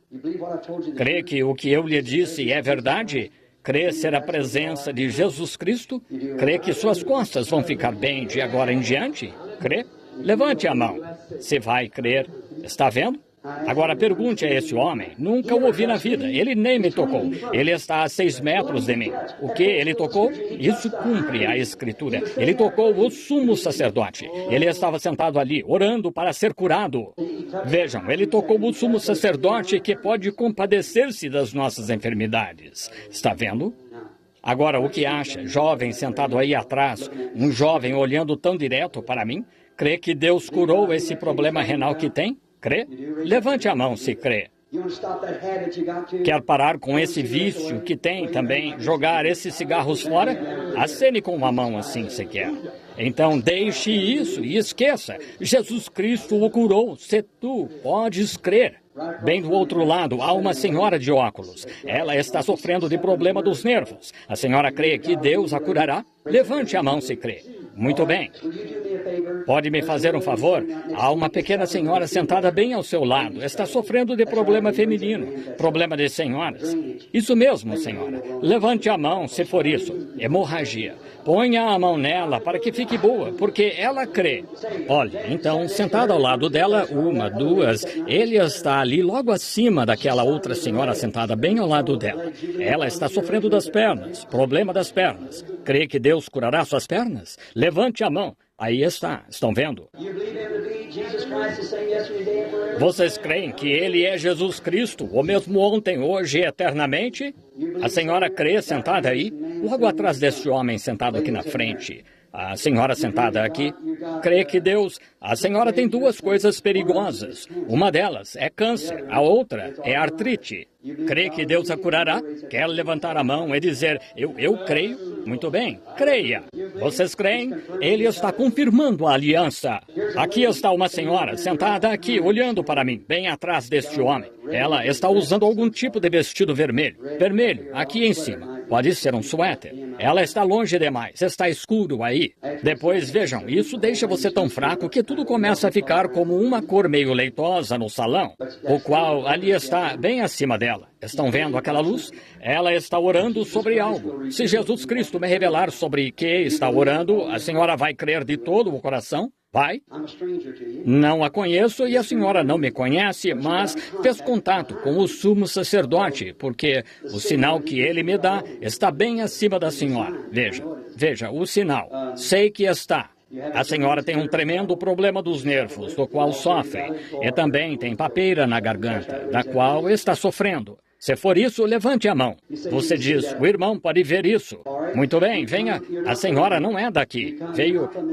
Crê que o que eu lhe disse é verdade? Crê ser a presença de Jesus Cristo? Crê que suas costas vão ficar bem de agora em diante? Crê? Levante a mão. Se vai crer. Está vendo? Agora pergunte a esse homem. Nunca o ouvi na vida. Ele nem me tocou. Ele está a 6 metros de mim. O que ele tocou? Isso cumpre a Escritura. Ele tocou o sumo sacerdote. Ele estava sentado ali, orando para ser curado. Vejam, ele tocou o sumo sacerdote que pode compadecer-se das nossas enfermidades. Está vendo? Agora, o que acha? Jovem sentado aí atrás, um jovem olhando tão direto para mim, crê que Deus curou esse problema renal que tem? Crê? Levante a mão se crê. Quer parar com esse vício que tem também, jogar esses cigarros fora? Acene com uma mão assim se quer. Então deixe isso e esqueça. Jesus Cristo o curou, se tu podes crer. Bem do outro lado, há uma senhora de óculos. Ela está sofrendo de problema dos nervos. A senhora crê que Deus a curará? Levante a mão se crê. Muito bem. Pode me fazer um favor? Há uma pequena senhora sentada bem ao seu lado. Está sofrendo de problema feminino. Problema de senhoras. Isso mesmo, senhora. Levante a mão, se for isso. Hemorragia. Ponha a mão nela para que fique boa, porque ela crê. Olhe, então, sentado ao lado dela, 1, 2, ele está ali logo acima daquela outra senhora sentada bem ao lado dela. Ela está sofrendo das pernas, problema das pernas. Crê que Deus curará suas pernas? Levante a mão. Aí está, estão vendo? Vocês creem que ele é Jesus Cristo, o mesmo ontem, hoje e eternamente? A senhora crê sentada aí? Logo atrás deste homem sentado aqui na frente. A senhora sentada aqui crê que Deus... A senhora tem 2 coisas perigosas. Uma delas é câncer, a outra é artrite. Crê que Deus a curará? Quer levantar a mão e dizer, eu creio? Muito bem, creia. Vocês creem? Ele está confirmando a aliança. Aqui está uma senhora sentada aqui, olhando para mim, bem atrás deste homem. Ela está usando algum tipo de vestido vermelho. Vermelho, aqui em cima. Pode ser um suéter. Ela está longe demais, está escuro aí. Depois, vejam, isso deixa você tão fraco que tudo começa a ficar como uma cor meio leitosa no salão, o qual ali está bem acima dela. Estão vendo aquela luz? Ela está orando sobre algo. Se Jesus Cristo me revelar sobre que está orando, a senhora vai crer de todo o coração? Vai? Não a conheço e a senhora não me conhece, mas fez contato com o sumo sacerdote, porque o sinal que ele me dá está bem acima da senhora. Veja, o sinal. Sei que está. A senhora tem um tremendo problema dos nervos, do qual sofre, e também tem papeira na garganta, da qual está sofrendo. Se for isso, levante a mão. Você diz, o irmão pode ver isso. Muito bem, venha. A senhora não é daqui.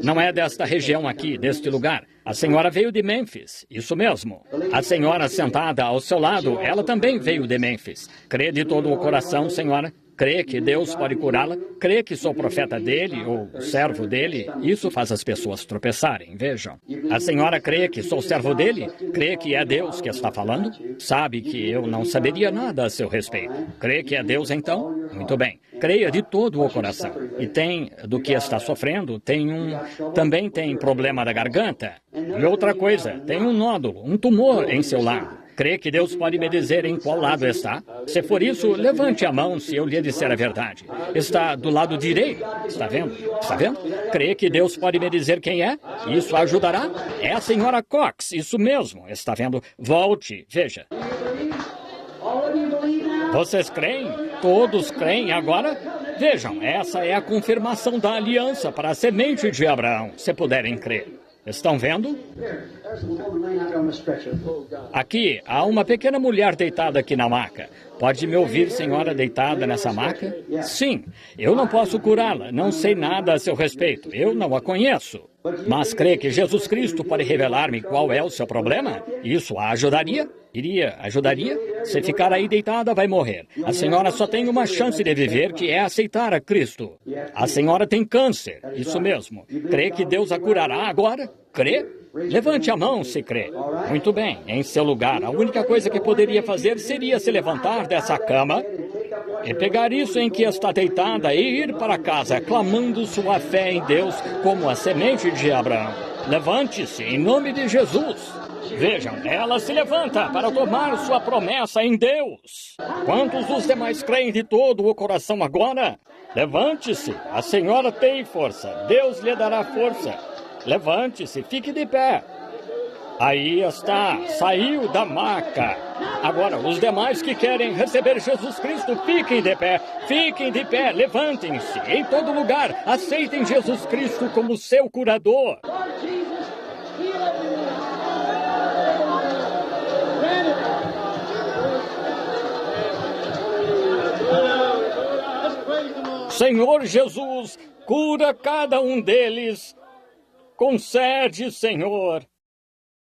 Não é desta região aqui, deste lugar. A senhora veio de Memphis, isso mesmo. A senhora sentada ao seu lado, ela também veio de Memphis. Crê de todo o coração, senhora? Crê que Deus pode curá-la? Crê que sou profeta dele ou servo dele? Isso faz as pessoas tropeçarem, vejam. A senhora crê que sou servo dele? Crê que é Deus que está falando? Sabe que eu não saberia nada a seu respeito. Crê que é Deus, então? Muito bem. Creia de todo o coração. E tem do que está sofrendo, também tem problema da garganta. E outra coisa, tem um nódulo, um tumor em seu lado. Crê que Deus pode me dizer em qual lado está? Se for isso, levante a mão se eu lhe disser a verdade. Está do lado direito. Está vendo? Está vendo? Crê que Deus pode me dizer quem é? Isso ajudará? É a senhora Cox, isso mesmo. Está vendo? Volte, veja. Vocês creem? Todos creem agora? Vejam, essa é a confirmação da aliança para a semente de Abraão, se puderem crer. Estão vendo? Aqui, há uma pequena mulher deitada aqui na maca. Pode me ouvir, senhora, deitada nessa maca? Sim, eu não posso curá-la, não sei nada a seu respeito, eu não a conheço. Mas crê que Jesus Cristo pode revelar-me qual é o seu problema? Isso a ajudaria? Ajudaria? Se ficar aí deitada, vai morrer. A senhora só tem uma chance de viver, que é aceitar a Cristo. A senhora tem câncer, isso mesmo. Crê que Deus a curará agora? Crê? Levante a mão se crê. Muito bem, em seu lugar, a única coisa que poderia fazer seria se levantar dessa cama e pegar isso em que está deitada e ir para casa, clamando sua fé em Deus como a semente de Abraão. Levante-se em nome de Jesus. Vejam, ela se levanta para tomar sua promessa em Deus. Quantos dos demais creem de todo o coração agora? Levante-se, a senhora tem força, Deus lhe dará força. Levante-se, fique de pé. Aí está, saiu da maca. Agora, os demais que querem receber Jesus Cristo, fiquem de pé, levantem-se. Em todo lugar, aceitem Jesus Cristo como seu curador. Senhor Jesus, cura cada um deles. Concede, Senhor.